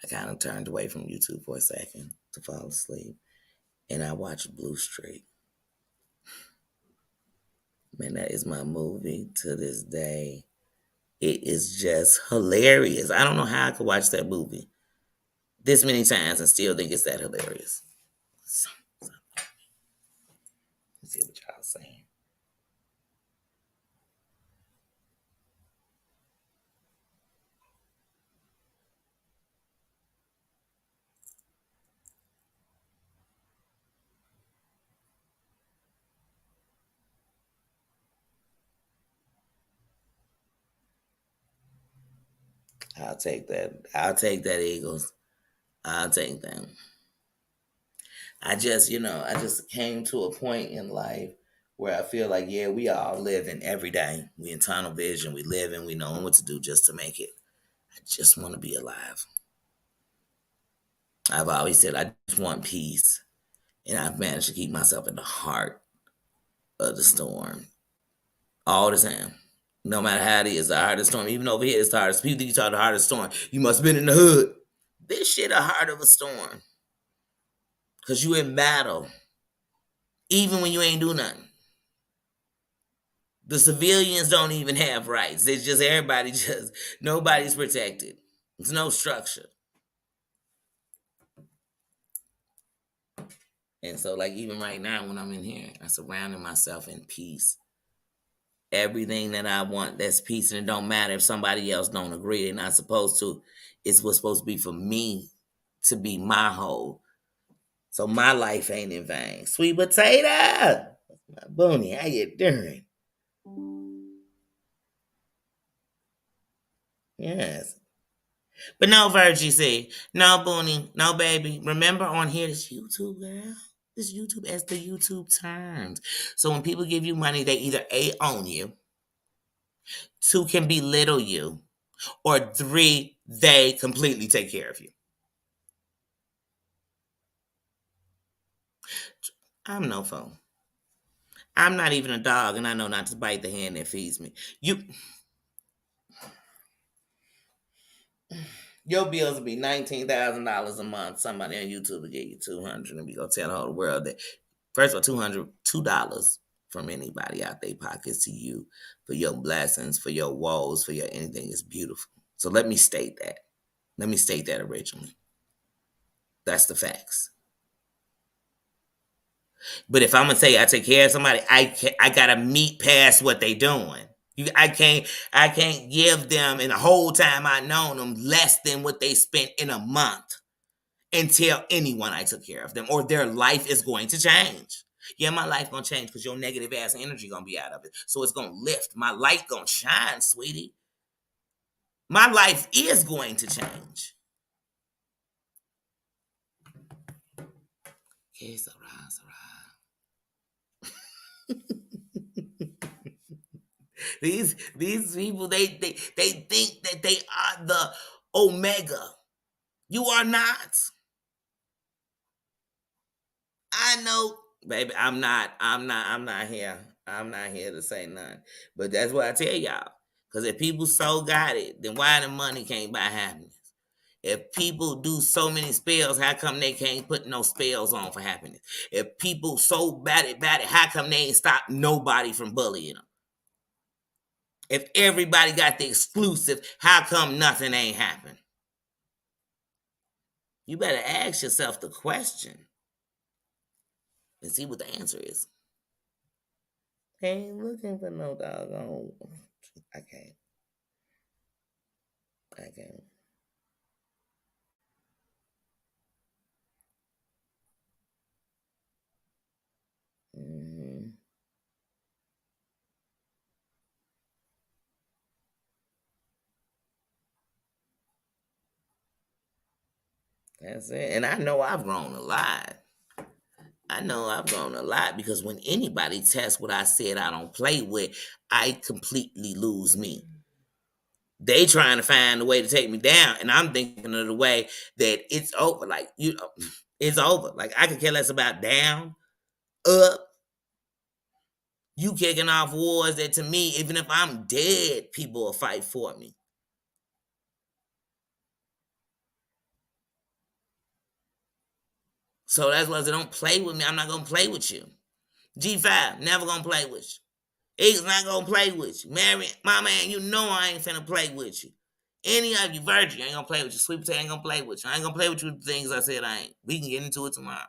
I kind of turned away from YouTube for a second to fall asleep. And I watched Blue Streak. Man, that is my movie to this day. It is just hilarious. I don't know how I could watch that movie this many times and still think it's that hilarious. Let's see what y'all saying. I'll take that. I'll take that, Eagles. I'll take that. I just came to a point in life where I feel like, yeah, we all living every day. We in tunnel vision. We living. We knowing what to do just to make it. I just want to be alive. I've always said I just want peace, and I've managed to keep myself in the heart of the storm all the time. No matter how it is, the hardest storm. Even over here, it's the hardest. People think you talk the hardest storm. You must have been in the hood. This shit a heart of a storm. Cause you in battle. Even when you ain't do nothing. The civilians don't even have rights. It's just everybody just nobody's protected. There's no structure. And so like even right now when I'm in here, I'm surrounding myself in peace. Everything that I want, that's peace, and it don't matter if somebody else don't agree. They're not supposed to. It's what's supposed to be for me to be my whole. So my life ain't in vain. Sweet potato, my Booney, how you doing? Yes, but no, Virgie, see, no, Booney, no, baby. Remember on here, this YouTube, girl. This YouTube as the YouTube terms. So when people give you money, they either A, own you, two, can belittle you, or three, they completely take care of you. I'm no phone. I'm not even a dog, and I know not to bite the hand that feeds me. Your bills will be $19,000 a month. Somebody on YouTube will give you 200, and we gonna tell the whole world that first of all, $202 from anybody out their pockets to you for your blessings, for your woes, for your anything is beautiful. So let me state that. Let me state that originally. That's the facts. But if I'm gonna say I take care of somebody, I gotta meet past what they doing. I can't give them in the whole time I known them less than what they spent in a month and tell anyone I took care of them or their life is going to change. Yeah, my life gonna change because your negative ass energy gonna be out of it. So it's gonna lift. My light gonna shine, sweetie. My life is going to change. It's alright, it's alright. These people they think that they are the omega. You are not. I know, baby. I'm not here. I'm not here to say nothing. But that's what I tell y'all. Because if people so got it, then why the money can't buy happiness? If people do so many spells, how come they can't put no spells on for happiness? If people so bad it, how come they ain't stop nobody from bullying them? If everybody got the exclusive, how come nothing ain't happened? You better ask yourself the question and see what the answer is. Ain't looking for no doggone. I can't. I can't. Mm-hmm. That's it. And I know I've grown a lot. I know I've grown a lot because when anybody tests what I said I don't play with, I completely lose me. They trying to find a way to take me down, and I'm thinking of the way that it's over. Like it's over. Like I could care less about down, up. You kicking off wars that to me, even if I'm dead, people will fight for me. So that's why I said, don't play with me. I'm not gonna play with you. G5, never gonna play with you. He's not gonna play with you. Mary, my man, you know I ain't finna play with you. Any of you, Virgin, ain't gonna play with you. Sweet potato ain't gonna play with you. I ain't gonna play with you with the things I said I ain't. We can get into it tomorrow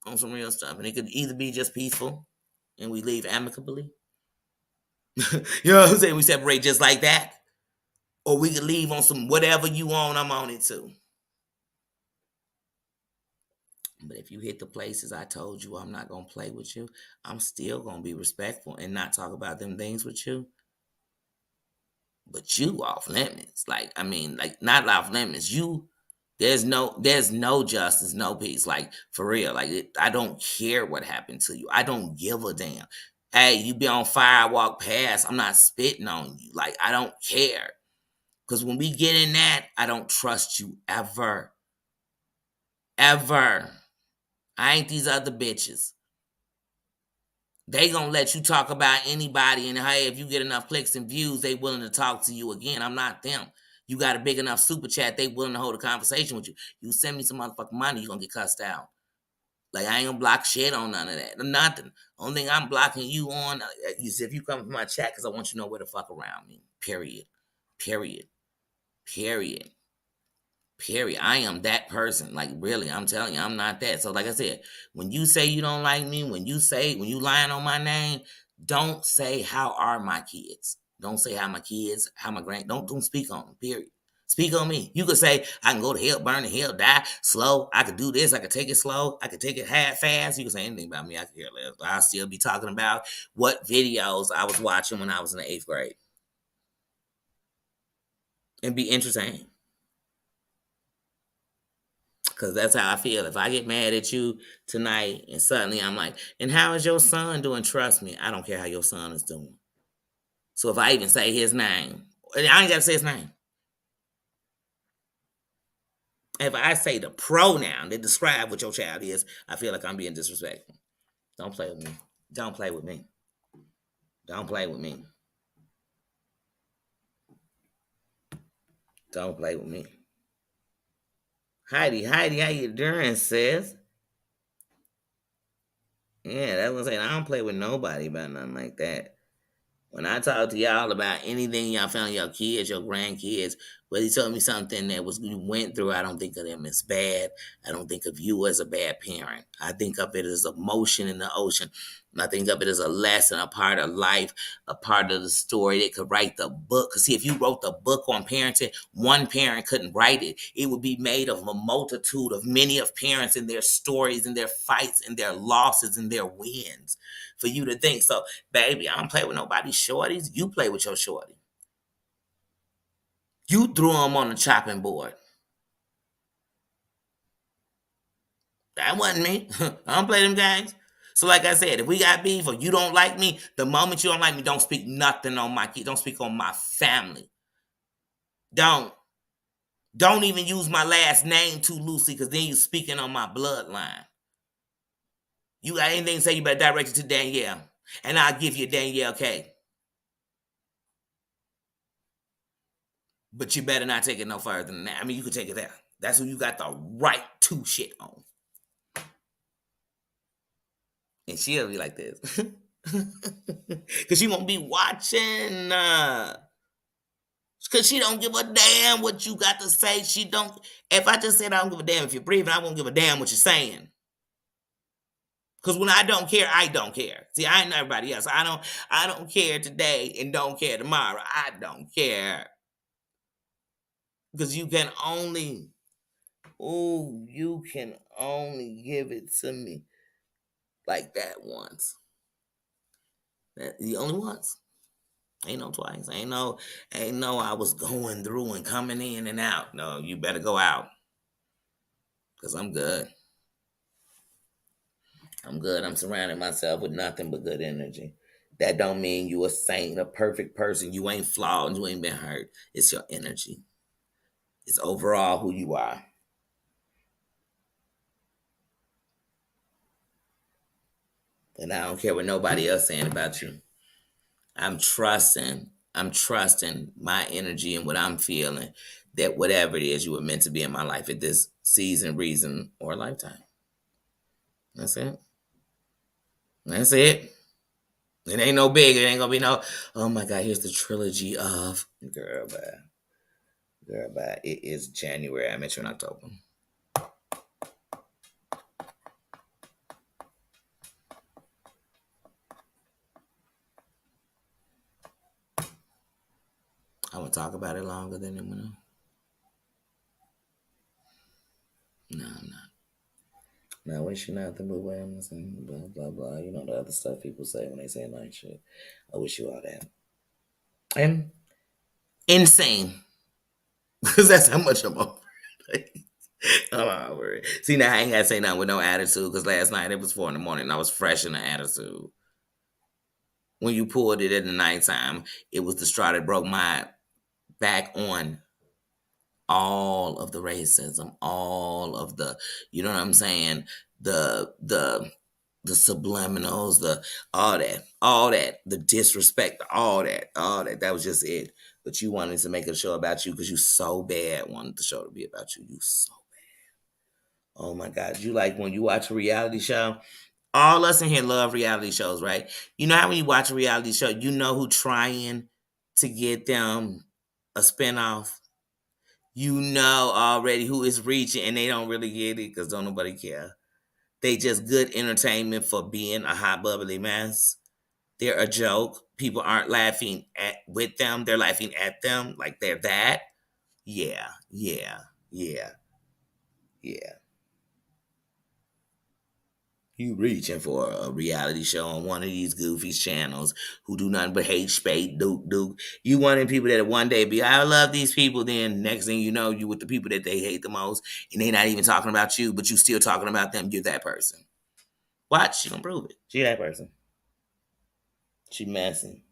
on some real stuff. And it could either be just peaceful and we leave amicably. You know what I'm saying? We separate just like that. Or we could leave on some whatever you want, I'm on it too. But if you hit the places I told you I'm not gonna play with you, I'm still gonna be respectful and not talk about them things with you. But you off limits. Like, I mean, like not off limits. You There's no justice, no peace. Like for real. Like I don't care what happened to you. I don't give a damn. Hey, you be on fire, walk past. I'm not spitting on you. Like I don't care. Because when we get in that, I don't trust you ever. Ever. I ain't these other bitches. They gonna let you talk about anybody, and hey, if you get enough clicks and views, they willing to talk to you again. I'm not them. You got a big enough super chat, they willing to hold a conversation with you. You send me some motherfucking money, you gonna get cussed out. Like I ain't gonna block shit on none of that. Nothing. Only thing I'm blocking you on is if you come from my chat because I want you to know where the fuck around me. Period. Period. Period. Period. I am that person. Like really, I'm telling you, I'm not that. So like I said, when you say you don't like me, when you lying on my name, don't say how are my kids. Don't say how my kids, how my don't speak on them. Period. Speak on me. You could say I can go to hell, burn in hell, die slow. I could do this. I could take it slow. I could take it half fast. You can say anything about me. I could care less. I'll still be talking about what videos I was watching when I was in the 8th grade and be entertained. Because that's how I feel. If I get mad at you tonight and suddenly I'm like, and how is your son doing? Trust me, I don't care how your son is doing. So if I even say his name, I ain't got to say his name. If I say the pronoun that describe what your child is, I feel like I'm being disrespectful. Don't play with me. Don't play with me. Don't play with me. Don't play with me. Heidi, how you doing, sis? Yeah, that's what I'm saying. I don't play with nobody about nothing like that. When I talk to y'all about anything y'all found your kids, your grandkids, whether you told me something that was you went through, I don't think of them as bad. I don't think of you as a bad parent. I think of it as a motion in the ocean. I think of it as a lesson, a part of life, a part of the story. They could write the book. Because see, if you wrote the book on parenting, one parent couldn't write it. It would be made of a multitude of many of parents and their stories and their fights and their losses and their wins for you to think. So, baby, I don't play with nobody's shorties. You play with your shorty. You threw them on the chopping board. That wasn't me. I don't play them games. So, like I said, if we got beef or you don't like me, the moment you don't like me, don't speak nothing on my kids. Don't speak on my family. Don't. Don't even use my last name too loosely because then you're speaking on my bloodline. You got anything to say, you better direct it to Danielle. And I'll give you Danielle K. But you better not take it no further than that. I mean, you can take it there. That's who you got the right to shit on. And she'll be like this. Because she won't be watching. Because she don't give a damn what you got to say. She don't. If I just said I don't give a damn if you're breathing, I won't give a damn what you're saying. Because when I don't care, I don't care. See, I ain't everybody else. I don't care today and don't care tomorrow. I don't care. Because you can only give it to me like that once. The only once. Ain't no twice. Ain't no I was going through and coming in and out. No, you better go out. Because I'm good. I'm good. I'm surrounding myself with nothing but good energy. That don't mean you a saint, a perfect person. You ain't flawed and you ain't been hurt. It's your energy. It's overall who you are. And I don't care what nobody else saying about you. I'm trusting my energy and what I'm feeling that whatever it is you were meant to be in my life at this season, reason, or lifetime. That's it. That's it. It ain't no big. It ain't gonna be no, oh my God, here's the trilogy of girl bye. Girl bye. It is January. I met you in October. I would talk about it longer than it went on. No, I'm not. No, I wish you nothing but wellness and blah, blah, blah. You know the other stuff people say when they say nice shit. I wish you all that. And insane. Because that's how much I'm over. I'm all worried. See, now I ain't got to say nothing with no attitude because last night it was 4 in the morning and I was fresh in the attitude. When you pulled it in the nighttime, it was the straw that broke my back on all of the racism, all of the, you know what I'm saying? The subliminals, the all that, the disrespect, all that. That was just it. But you wanted to make a show about you because you so bad wanted the show to be about you. You so Oh my God. You like when you watch a reality show? All us in here love reality shows, right? You know how when you watch a reality show, you know who trying to get them a spinoff? You know already who is reaching and they don't really get it because don't nobody care. They just good entertainment for being a hot bubbly mess. They're a joke. People aren't laughing at with them. They're laughing at them like they're that. Yeah, yeah, yeah, yeah. You reaching for a reality show on one of these goofy channels who do nothing but hate, spade, duke, duke. You wanting people that one day be, I love these people. Then next thing you know, you with the people that they hate the most, and they not even talking about you, but you still talking about them. You're that person. Watch, she gonna prove it. She that person. She messy.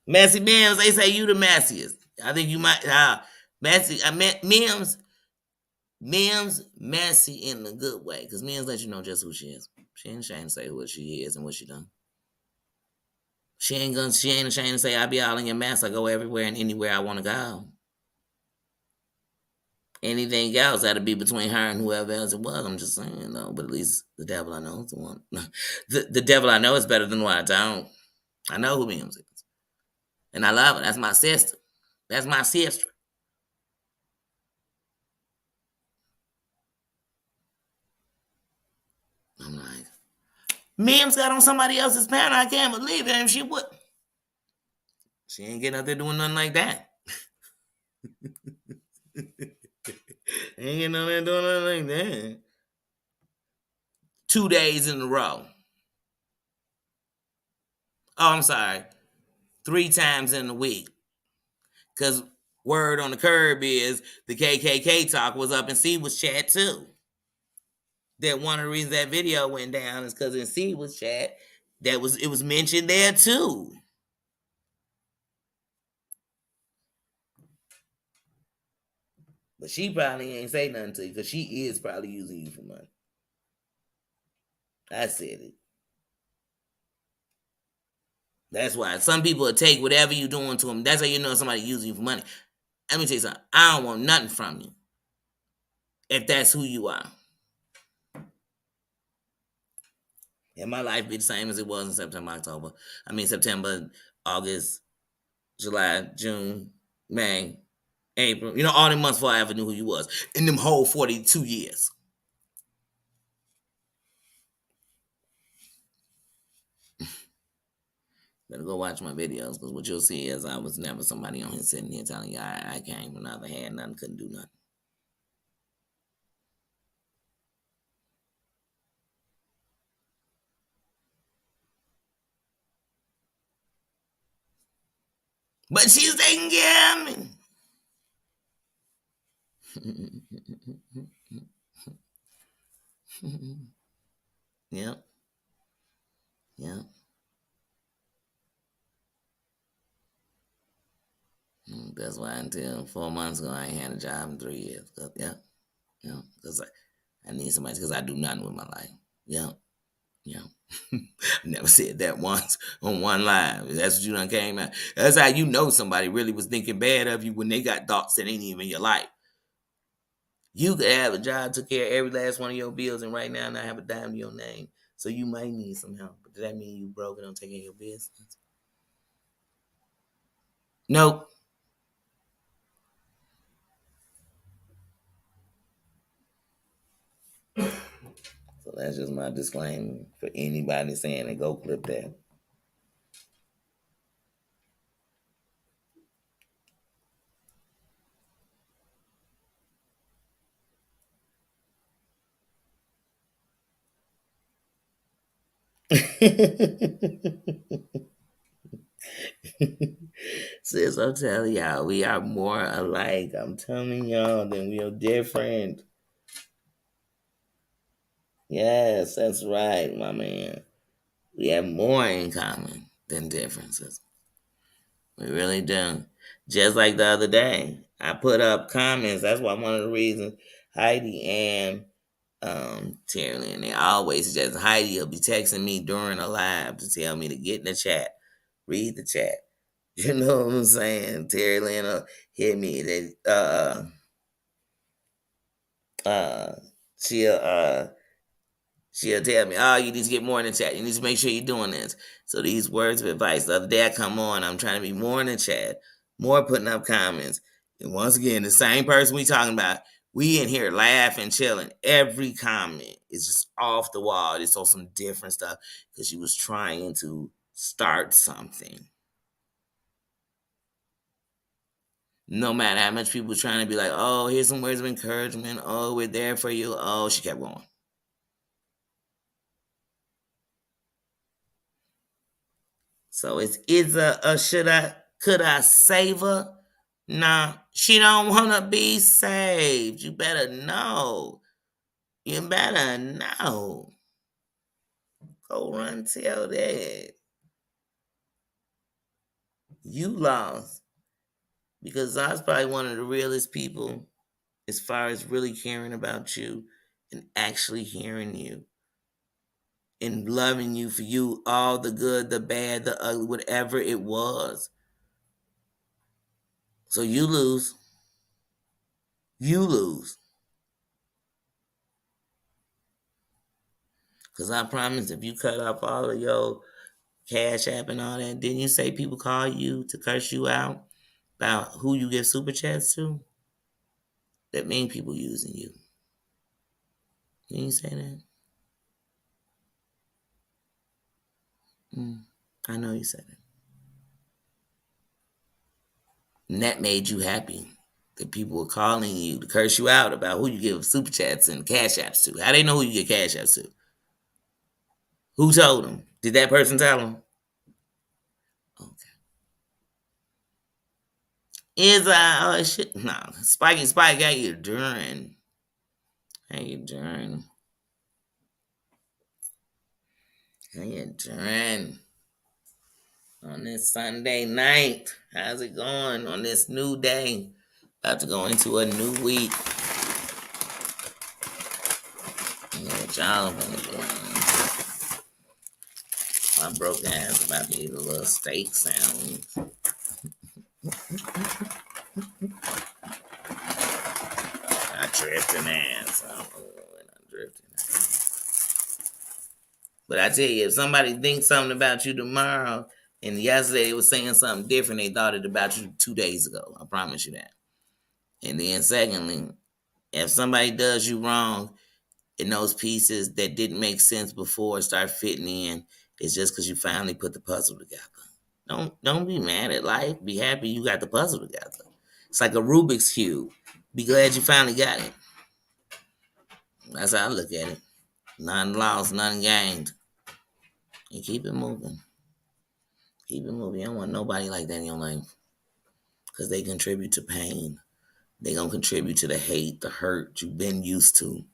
Messy Mims, they say you the messiest. I think you might messy. I meant Mims messy in a good way. Because Mims let you know just who she is. She ain't ashamed to say who she is and what she done. She ain't ashamed to say I be all in your mess. I go everywhere and anywhere I want to go. Anything else that'll be between her and whoever else it was. I'm just saying though. But at least the devil I know is the one. The devil I know is better than what I don't. I know who Mims is. And I love her. That's my sister. That's my sister. I'm like, Mims got on somebody else's panel. I can't believe it. And she would. She ain't getting out there doing nothing like that. Ain't getting out there doing nothing like that. 2 days in a row. Oh, I'm sorry. 3 times in a week. Because word on the curb is the KKK talk was up in C was chat too. That one of the reasons that video went down is because in C was chat, it was mentioned there too. But she probably ain't say nothing to you because she is probably using you for money. I said it. That's why some people will take whatever you're doing to them. That's how you know somebody using you for money. Let me tell you something. I don't want nothing from you if that's who you are. And my life be the same as it was in September, October. I mean, September, August, July, June, May, April. You know, all the months before I ever knew who you was. In them whole 42 years. Better go watch my videos because what you'll see is I was never somebody on here sitting here telling you I came from another hand, nothing, couldn't do nothing. But she's taking care of me. Yep. Yep. That's why until 4 months ago I ain't had a job in 3 years. Yeah. Yeah. Because I need somebody because I do nothing with my life. Yeah. Yeah. Never said that once on one live. That's what you done came out. That's how you know somebody really was thinking bad of you when they got thoughts that ain't even your life. You could have a job, took care of every last one of your bills, and right now not have a dime to your name. So you might need some help. But does that mean you broke and don't take care of your business? Nope. So that's just my disclaimer for anybody saying that go clip that. Sis, I'm telling y'all, we are more alike. I'm telling y'all than we are different. Yes, that's right, my man. We have more in common than differences. We really do. Just like the other day, I put up comments. That's why one of the reasons Heidi and Terry and they always suggest Heidi will be texting me during a live to tell me to get in the chat, read the chat. You know what I'm saying? Terry Lynn will hit me. That uh, she'll she'll tell me, "Oh, you need to get more in the chat. You need to make sure you're doing this." So these words of advice. The other day I come on, I'm trying to be more in the chat, more putting up comments. And once again, the same person we talking about, we in here laughing, chilling. Every comment is just off the wall. It's on some different stuff because she was trying to start something. No matter how much people trying to be like, "Oh, here's some words of encouragement. Oh, we're there for you." Oh, she kept going. So it's a should I could I save her? Nah, she don't wanna be saved. You better know. You better know. Go run tell that. You lost. Because I was probably one of the realest people as far as really caring about you and actually hearing you and loving you for you, all the good, the bad, the ugly, whatever it was. So you lose. You lose. Because I promise if you cut off all of your Cash App and all that, didn't you say people call you to curse you out about who you give super chats to? That mean people using you. Didn't you say that? I know you said it. And that made you happy. That people were calling you to curse you out about who you give super chats and cash apps to. How they know who you get cash apps to? Who told them? Did that person tell them? Okay. Is oh shit no. Spikey Spike, how you doing? How you doing? How you doing? On this Sunday night. How's it going on this new day? About to go into a new week. You know what y'all gonna do? My broke ass about to eat a little steak sandwich. I drifting ass. I'm drifting. But I tell you, if somebody thinks something about you tomorrow, and yesterday they was saying something different, they thought it about you 2 days ago. I promise you that. And then secondly, if somebody does you wrong, and those pieces that didn't make sense before start fitting in, it's just because you finally put the puzzle together. Don't be mad at life. Be happy you got the puzzle together. It's like a Rubik's cube. Be glad you finally got it. That's how I look at it. None lost, none gained. And keep it moving. Keep it moving. You don't want nobody like that in your life. Because they contribute to pain. They gonna contribute to the hate, the hurt you've been used to.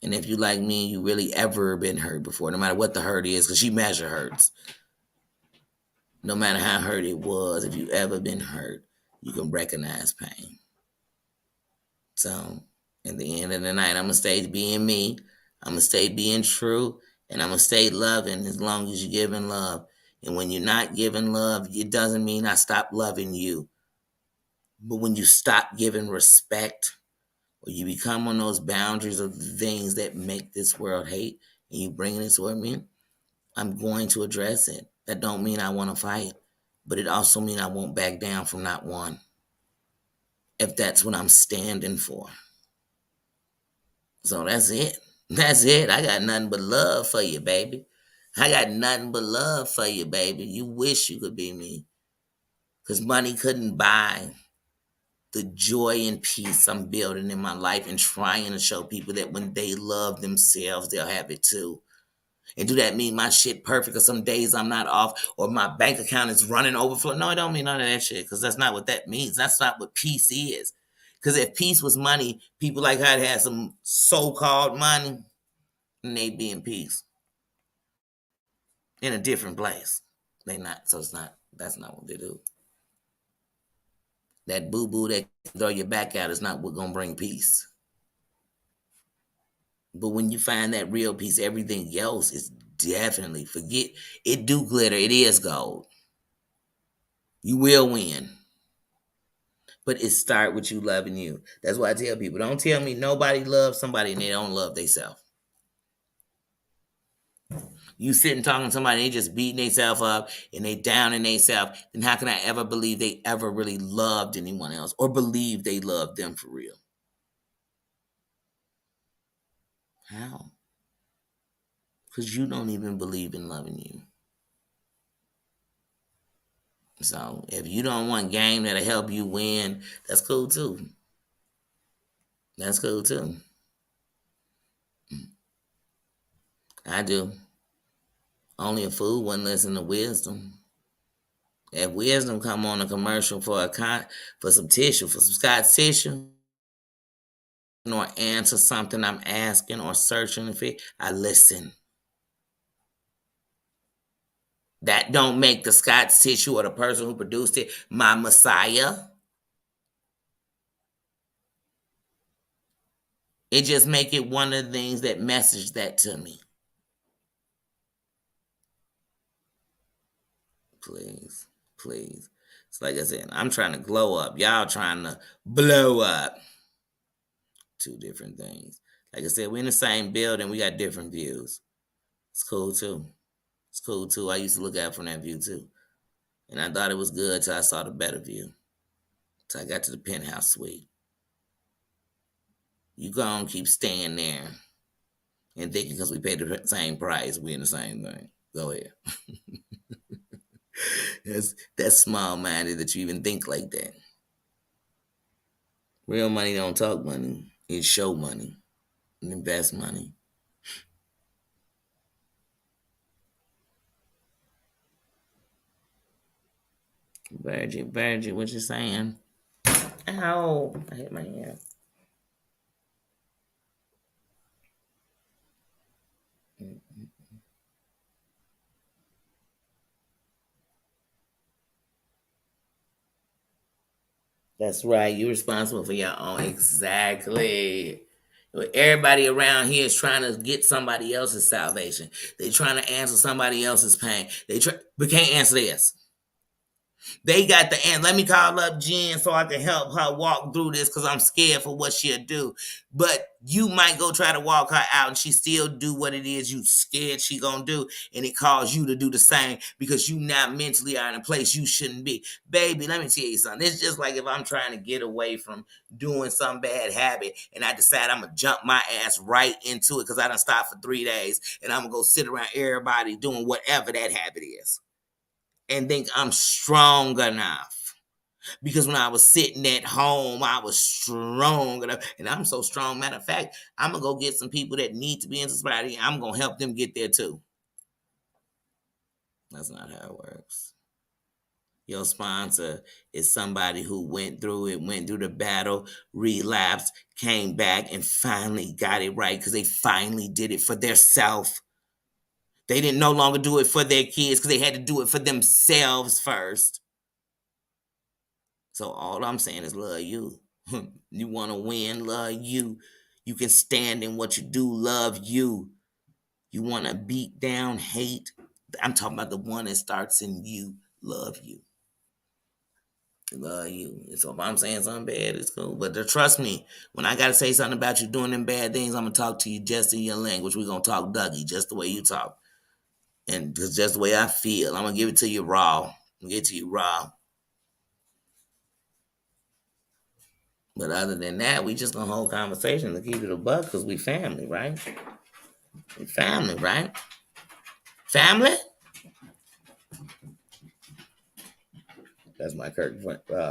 And if you like me, you really ever been hurt before, no matter what the hurt is, because she measure hurts. No matter how hurt it was, if you ever been hurt, you can recognize pain. So at the end of the night, I'm gonna stay being me. I'm gonna stay being true, and I'm gonna stay loving as long as you're giving love. And when you're not giving love, it doesn't mean I stop loving you. But when you stop giving respect, or you become on those boundaries of the things that make this world hate, and you bring it toward me, I'm going to address it. That don't mean I want to fight, but it also means I won't back down from not one. If that's what I'm standing for. So that's it. That's it. I got nothing but love for you, baby. I got nothing but love for you, baby. You wish you could be me. Because money couldn't buy the joy and peace I'm building in my life and trying to show people that when they love themselves, they'll have it too. And do that mean my shit perfect or some days I'm not off or my bank account is running overflow? No, it don't mean none of that shit because that's not what that means. That's not what peace is. Because if peace was money, people like I'd had some so-called money and they'd be in peace in a different place. They not. So it's not. That's not what they do. That boo-boo that throw your back out is not what gonna bring peace. But when you find that real peace, everything else is definitely forget. It do glitter. It is gold. You will win. But it start with you loving you. That's why I tell people, don't tell me nobody loves somebody and they don't love themselves. You sitting talking to somebody, they just beating themselves up and they down in themselves, then how can I ever believe they ever really loved anyone else or believe they loved them for real? How? Because you don't even believe in loving you. So if you don't want game that'll help you win, that's cool too. That's cool too. I do. Only a fool wouldn't listen to wisdom. If wisdom come on a commercial for for some tissue, for some Scotch tissue, or answer something I'm asking or searching for, I listen. That don't make the Scotch tissue or the person who produced it my messiah. It just make it one of the things that message that to me. Please, please. It's like I said, I'm trying to glow up. Y'all trying to blow up. Two different things. Like I said, we're in the same building. We got different views. It's cool too. It's cool too. I used to look out from that view too. And I thought it was good till I saw the better view. Till I got to the penthouse suite. You gonna keep staying there and thinking because we paid the same price, we in the same thing. Go ahead. That's small minded that you even think like that. Real money don't talk money. It's show money. And invest money. Virgin, what you saying? Ow! I hit my hand. That's right. You're responsible for your own. Exactly. Everybody around here is trying to get somebody else's salvation. They're trying to answer somebody else's pain. But can't answer this. They got the end. Let me call up Jen so I can help her walk through this because I'm scared for what she'll do. But you might go try to walk her out and she still do what it is you scared she gonna do. And it calls you to do the same because you now mentally are in a place you shouldn't be. Baby, let me tell you something. It's just like if I'm trying to get away from doing some bad habit and I decide I'm gonna jump my ass right into it because I done stopped for 3 days and I'm gonna go sit around everybody doing whatever that habit is and think I'm strong enough. Because when I was sitting at home, I was strong enough. And I'm so strong. Matter of fact, I'm going to go get some people that need to be in society. I'm going to help them get there too. That's not how it works. Your sponsor is somebody who went through it, went through the battle, relapsed, came back, and finally got it right because they finally did it for their self. They didn't no longer do it for their kids because they had to do it for themselves first. So all I'm saying is love you. You want to win, love you. You can stand in what you do, love you. You want to beat down hate. I'm talking about the one that starts in you, love you. Love you. So if I'm saying something bad, it's cool. But trust me, when I got to say something about you doing them bad things, I'm going to talk to you just in your language. We're going to talk Dougie, just the way you talk. And just the way I feel. I'm going to give it to you raw. I'm going to give it to you raw. But other than that, we just gonna hold conversation to keep it a buck because we family, right? We family, right? Family? That's my Kirk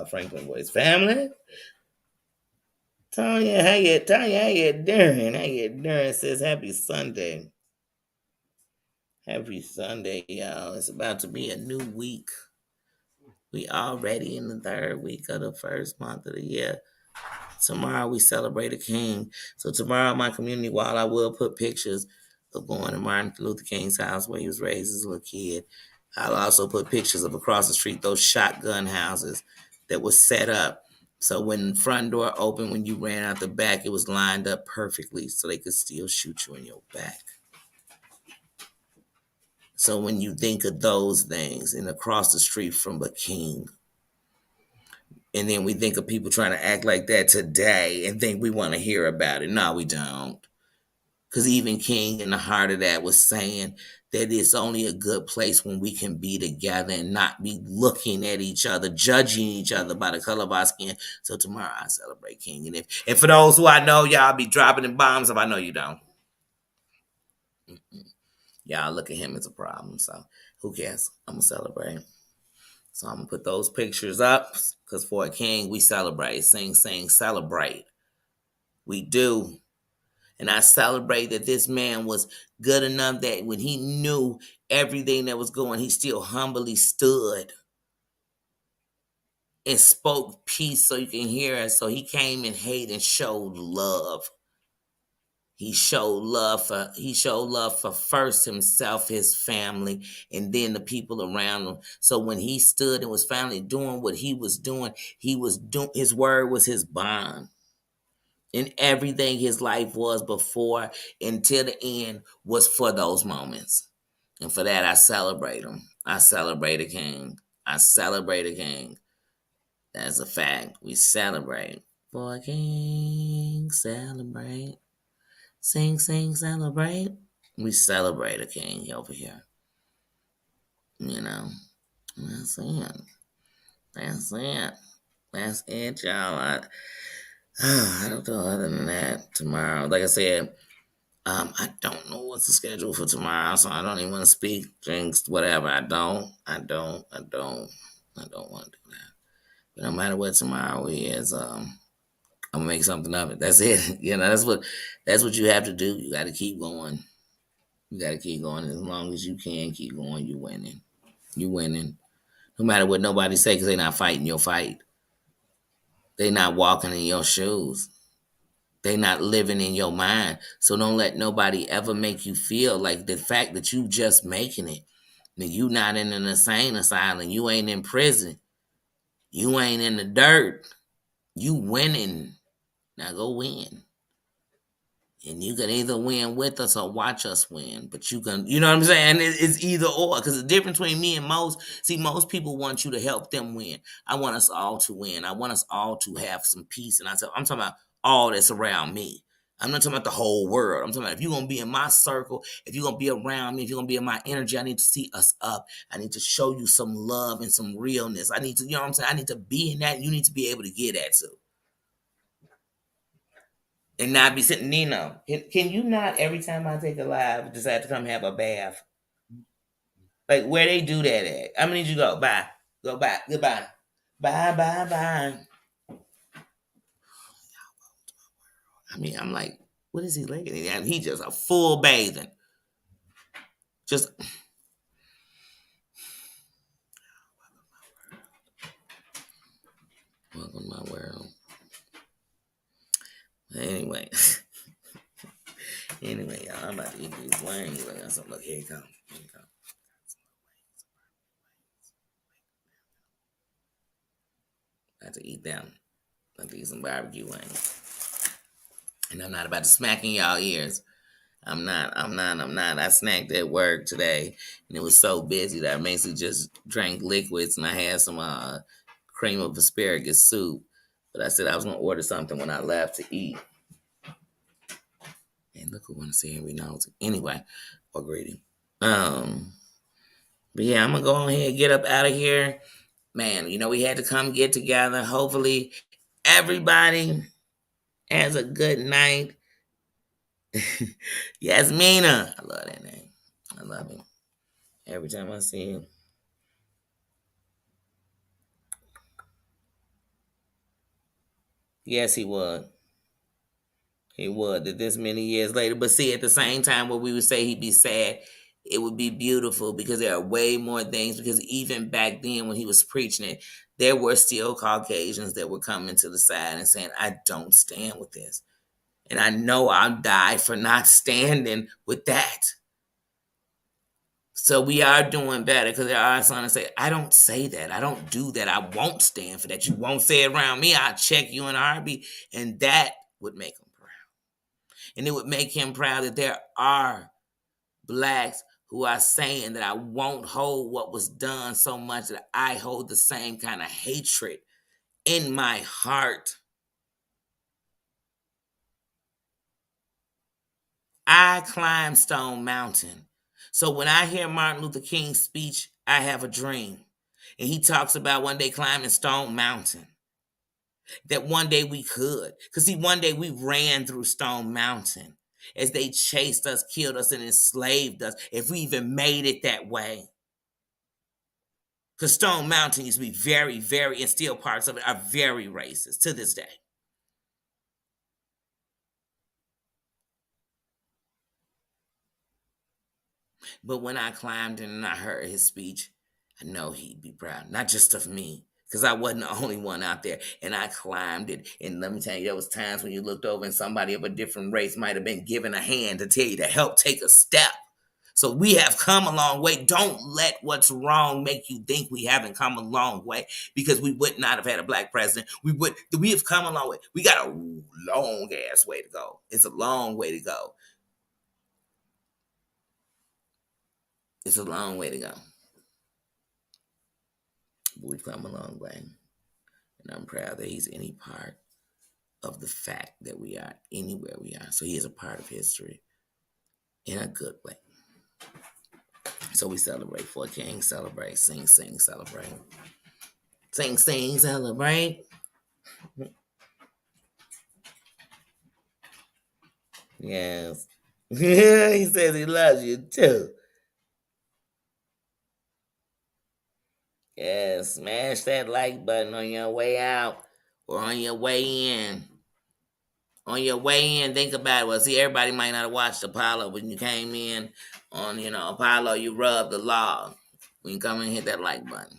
Franklin voice. Family? Tanya, how you doing? How you doing? Says happy Sunday. Happy Sunday, y'all. It's about to be a new week. We already in the third week of the first month of the year. Tomorrow we celebrate a king. So tomorrow my community wall, I will put pictures of going to Martin Luther King's house where he was raised as a little kid. I'll also put pictures of across the street, those shotgun houses that was set up. So when the front door opened, when you ran out the back, it was lined up perfectly so they could still shoot you in your back. So when you think of those things and across the street from a king, and then we think of people trying to act like that today and think we want to hear about it. No, we don't. Because even King in the heart of that was saying that it's only a good place when we can be together and not be looking at each other, judging each other by the color of our skin. So tomorrow I celebrate King. And for those who I know, y'all be dropping the bombs if I know you don't. Y'all look at him as a problem. So who cares? I'm going to celebrate. So I'm going to put those pictures up because for a king, we celebrate. Sing, celebrate. We do. And I celebrate that this man was good enough that when he knew everything that was going, he still humbly stood and spoke peace so you can hear us. So he came and hate and showed love. He showed love for first himself, his family, and then the people around him. So when he stood and was finally doing what he was doing, his word was his bond. And everything his life was before until the end was for those moments. And for that I celebrate him. I celebrate a king. I celebrate a king. That's a fact. We celebrate. For a king, celebrate. Sing, celebrate. We celebrate a king over here. You know, that's it. That's it. That's it, y'all. I don't know. Other than that, tomorrow, like I said, I don't know what's the schedule for tomorrow, so I don't even want to speak, jinx, whatever. I don't want to do that. But no matter what tomorrow is, I'm gonna make something of it. That's it. That's what you have to do. You got to keep going. You got to keep going. As long as you can keep going, you winning. You winning. No matter what nobody say, because they not fighting your fight. They not walking in your shoes. They not living in your mind. So don't let nobody ever make you feel like the fact that you just making it. That you not in an insane asylum. You ain't in prison. You ain't in the dirt. You winning. Now go win. And you can either win with us or watch us win. But you can, you know what I'm saying? It's either or. Because the difference between me and most people want you to help them win. I want us all to win. I want us all to have some peace. And I'm talking about all that's around me. I'm not talking about the whole world. I'm talking about if you're going to be in my circle, if you're going to be around me, if you're going to be in my energy, I need to see us up. I need to show you some love and some realness. I need to, you know what I'm saying? I need to be in that. And you need to be able to get that too. And not be sitting, Nino. Can you not every time I take a live decide to come have a bath? Like where they do that at? I'm gonna need you to go. Bye. Go back. Goodbye. Bye. Bye. Bye. I mean, I'm like, what is he laying in? He just a full bathing. Just welcome to my world. Anyway. Anyway, y'all, I'm about to eat these wings. Look, here you come. Here you come. I have to eat them. I have to eat some barbecue wings. And I'm not about to smack in y'all ears. I'm not. I snacked at work today, and it was so busy that I basically just drank liquids, and I had some cream of asparagus soup. But I said I was going to order something when I left to eat. And look who want to say Henry knows. Anyway, or greeting. But yeah, I'm going to go ahead and get up out of here. Man, we had to come get together. Hopefully, everybody has a good night. Yasmina. I love that name. I love it. Every time I see him. Yes, he would. He would. That this many years later. But see, at the same time, what we would say he'd be sad it would be beautiful because there are way more things. Because even back then when he was preaching it, there were still Caucasians that were coming to the side and saying, I don't stand with this. And I know I'll die for not standing with that. So we are doing better because there are some that say, I don't say that. I don't do that. I won't stand for that. You won't say it around me. I'll check you in a heartbeat. And that would make him proud. And it would make him proud that there are blacks who are saying that I won't hold what was done so much that I hold the same kind of hatred in my heart. I climbed Stone Mountain. So when I hear Martin Luther King's speech, I have a dream. And he talks about one day climbing Stone Mountain. That one day we could. Because see, one day we ran through Stone Mountain as they chased us, killed us, and enslaved us, if we even made it that way. Because Stone Mountain used to be very, very, and still parts of it are very racist to this day. But when I climbed in and I heard his speech, I know he'd be proud, not just of me, because I wasn't the only one out there. And I climbed it. And let me tell you, there was times when you looked over and somebody of a different race might have been given a hand to tell you to help take a step. So we have come a long way. Don't let what's wrong make you think we haven't come a long way, because we would not have had a black president. We have come a long way. We got a long ass way to go. It's a long way to go. It's a long way to go. But we've come a long way. And I'm proud that he's any part of the fact that we are anywhere we are. So he is a part of history in a good way. So we celebrate. For a king, celebrate. Sing, sing, celebrate. Sing, sing, celebrate. Yes. He says he loves you too. Yeah, smash that like button on your way out or on your way in. On your way in, think about it. Well, see, everybody might not have watched Apollo when you came in on, Apollo, you rub the log. When you come in, hit that like button.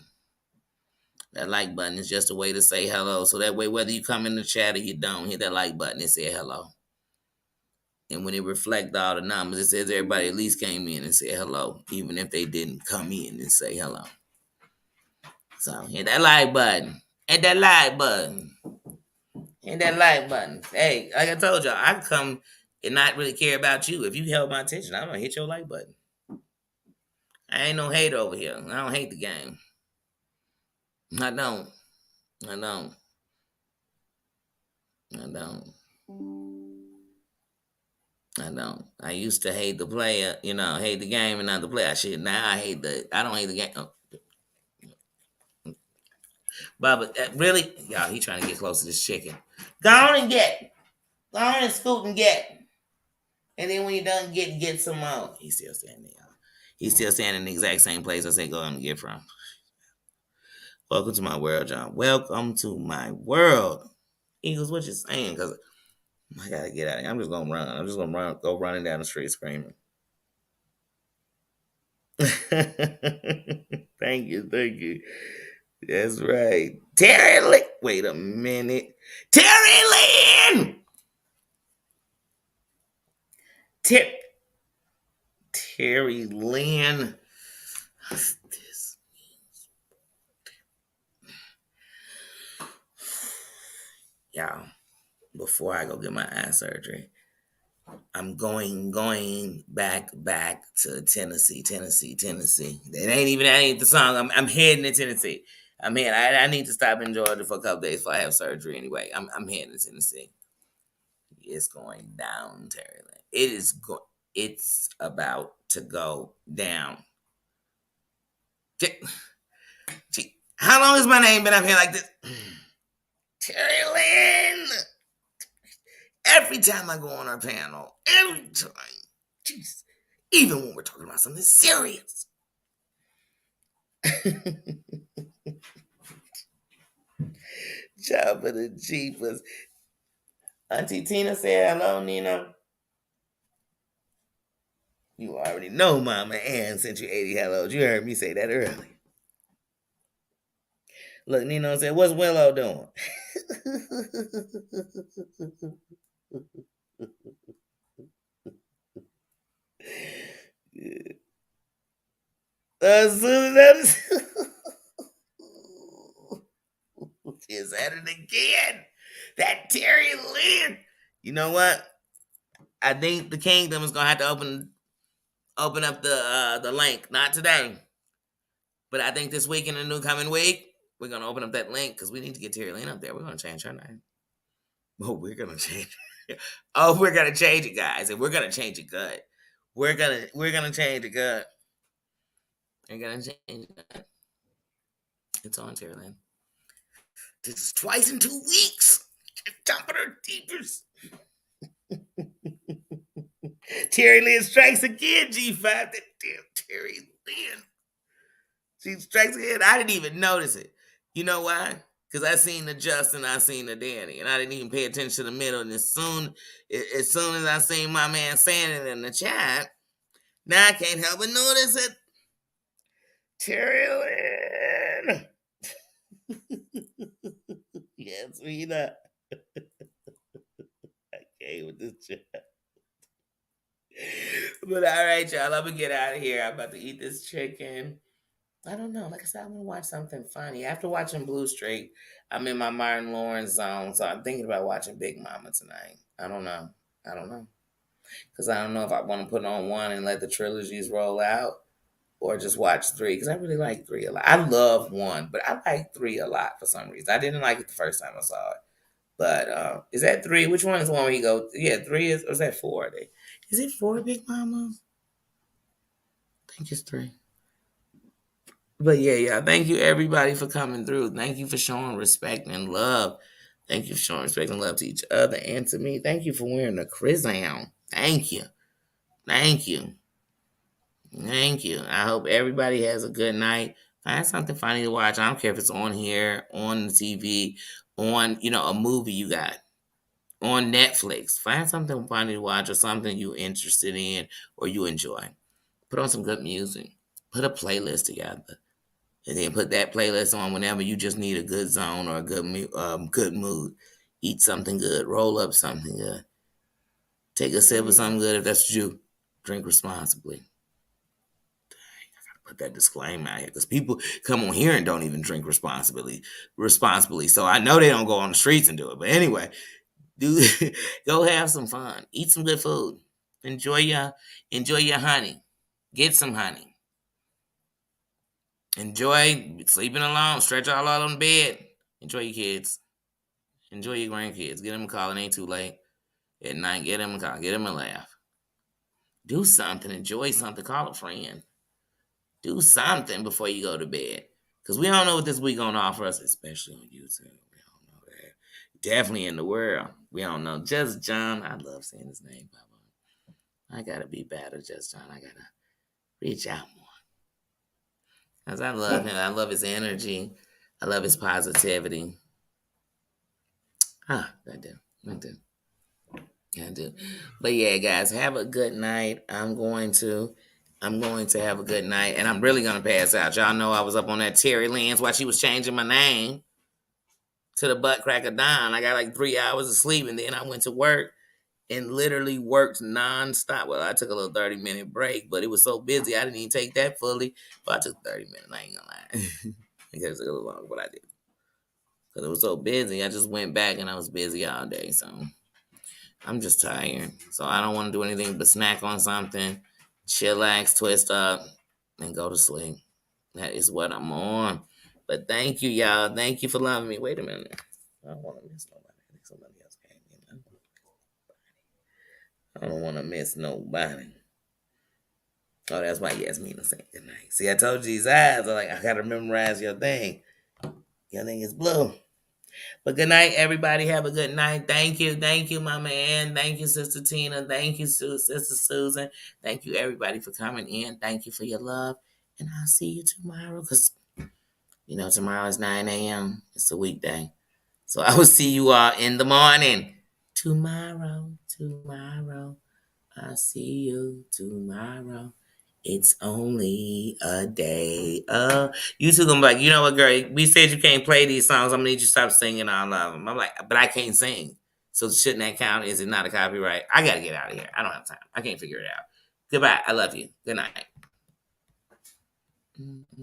That like button is just a way to say hello. So that way, whether you come in the chat or you don't, hit that like button and say hello. And when it reflects all the numbers, it says everybody at least came in and said hello, even if they didn't come in and say hello. So hit that like button. Hit that like button. Hit that like button. Hey, like I told y'all, I can come and not really care about you. If you held my attention, I'm gonna hit your like button. I ain't no hate over here. I don't hate the game. I don't. I don't. I don't. I don't. I used to hate the player, hate the game and not the player. Shit, now I don't hate the game. Oh. But really, y'all, he trying to get close to this chicken. Go on and get. Go on and scoop and get. And then when you're done, get some more. He's still standing there, y'all. He's still standing in the exact same place I said go on and get from. Welcome to my world, John. Welcome to my world. Eagles, what you saying? Because I gotta get out of here. I'm just gonna run. I'm just gonna go running down the street screaming. Thank you. That's right. Terry Lynn. Wait a minute. Terry Lynn! Terry Lynn. This. Y'all, before I go get my eye surgery, I'm going back to Tennessee. That ain't the song. I'm heading to Tennessee. I need to stop in Georgia for a couple days before I have surgery anyway. I'm heading to Tennessee. It's going down, Terry Lynn. It's about to go down. Gee, how long has my name been up here like this? Terry Lynn! Every time I go on our panel, every time. Jeez. Even when we're talking about something serious. Job of the Jeepers. Auntie Tina said hello, Nina. You already know Mama Ann sent you 80 hellos. You heard me say that earlier. Look, Nino said, what's Willow doing? Susan, she said it again. That Terry Lynn. You know what? I think the kingdom is gonna have to open up the link. Not today, but I think this week in the new coming week, we're gonna open up that link because we need to get Terry Lynn up there. We're gonna change her name. Oh, we're gonna change. Oh, we're gonna change it, guys, and we're gonna change it good. We're gonna change it good. We're gonna change it. It's on Terry Lynn. This is twice in 2 weeks. Jumping her deepers. Terry Lynn strikes again, G5. That damn Terry Lynn. She strikes again. I didn't even notice it. You know why? Because I seen the Justin, I seen the Danny, and I didn't even pay attention to the middle. And as soon as I seen my man saying it in the chat, now I can't help but notice it. Terry Lynn. Yes, sweetheart. I came with this chat. But all right, y'all, I'm gonna get out of here. I'm about to eat this chicken. I don't know. Like I said, I'm gonna watch something funny. After watching Blue Streak, I'm in my Martin Lawrence zone, so I'm thinking about watching Big Mama tonight. I don't know. Because I don't know if I want to put on one and let the trilogies roll out, or just watch three. Because I really like three a lot. I love one, but I like three a lot for some reason. I didn't like it the first time I saw it. But is that three? Which one is the one where you go? Yeah, three is, or is that four? Is it four Big Mamas? I think it's three. But yeah. Thank you everybody for coming through. Thank you for showing respect and love. Thank you for showing respect and love to each other and to me. Thank you for wearing the Chrysan. Thank you. Thank you. Thank you. I hope everybody has a good night. Find something funny to watch. I don't care if it's on here, on the TV, on, a movie you got. On Netflix. Find something funny to watch or something you're interested in or you enjoy. Put on some good music. Put a playlist together. And then put that playlist on whenever you just need a good zone or a good mood. Eat something good. Roll up something good. Take a sip of something good if that's what you do. Drink responsibly. Dang, I gotta put that disclaimer out here because people come on here and don't even drink responsibly. So I know they don't go on the streets and do it. But anyway, go have some fun. Eat some good food. Enjoy your honey. Get some honey. Enjoy sleeping alone. Stretch all out on the bed. Enjoy your kids. Enjoy your grandkids. Get them a call. It ain't too late. At night, get them a call. Get them a laugh. Do something. Enjoy something. Call a friend. Do something before you go to bed. Because we don't know what this week going to offer us, especially on YouTube. We don't know that. Definitely in the world. We don't know. Just John. I love saying his name. I got to be better, Just John. I got to reach out more. Because I love him. I love his energy. I love his positivity. I do. But yeah, guys, have a good night. I'm going to have a good night. And I'm really going to pass out. Y'all know I was up on that Terry Lynn's while she was changing my name to the butt crack of dawn. I got like 3 hours of sleep. And then I went to work and literally worked nonstop. Well, I took a little 30-minute break, but it was so busy I didn't even take that fully. But I took 30 minutes. I ain't gonna lie. I guess it was a little longer, but I did. Because it was so busy. I just went back and I was busy all day. So I'm just tired. So I don't want to do anything but snack on something, chillax, twist up, and go to sleep. That is what I'm on. But thank you, y'all. Thank you for loving me. Wait a minute. I don't want to miss nobody. I think somebody else came in. I don't want to miss nobody. Oh, that's why Yasmina saying good night. See, I told you these eyes. I'm like, I got to memorize your thing. Your thing is blue. But good night, everybody. Have a good night. Thank you. Thank you, Mama Ann. Thank you, Sister Tina. Thank you, Sister Susan. Thank you, everybody, for coming in. Thank you for your love. And I'll see you tomorrow because, tomorrow is 9 a.m. It's a weekday. So I will see you all in the morning. Tomorrow. I'll see you tomorrow. It's only a day. You two gonna be like, you know what, girl? We said you can't play these songs. I'm gonna need you to stop singing all of them. I'm like, but I can't sing. So shouldn't that count? Is it not a copyright? I gotta get out of here. I don't have time. I can't figure it out. Goodbye. I love you. Good night.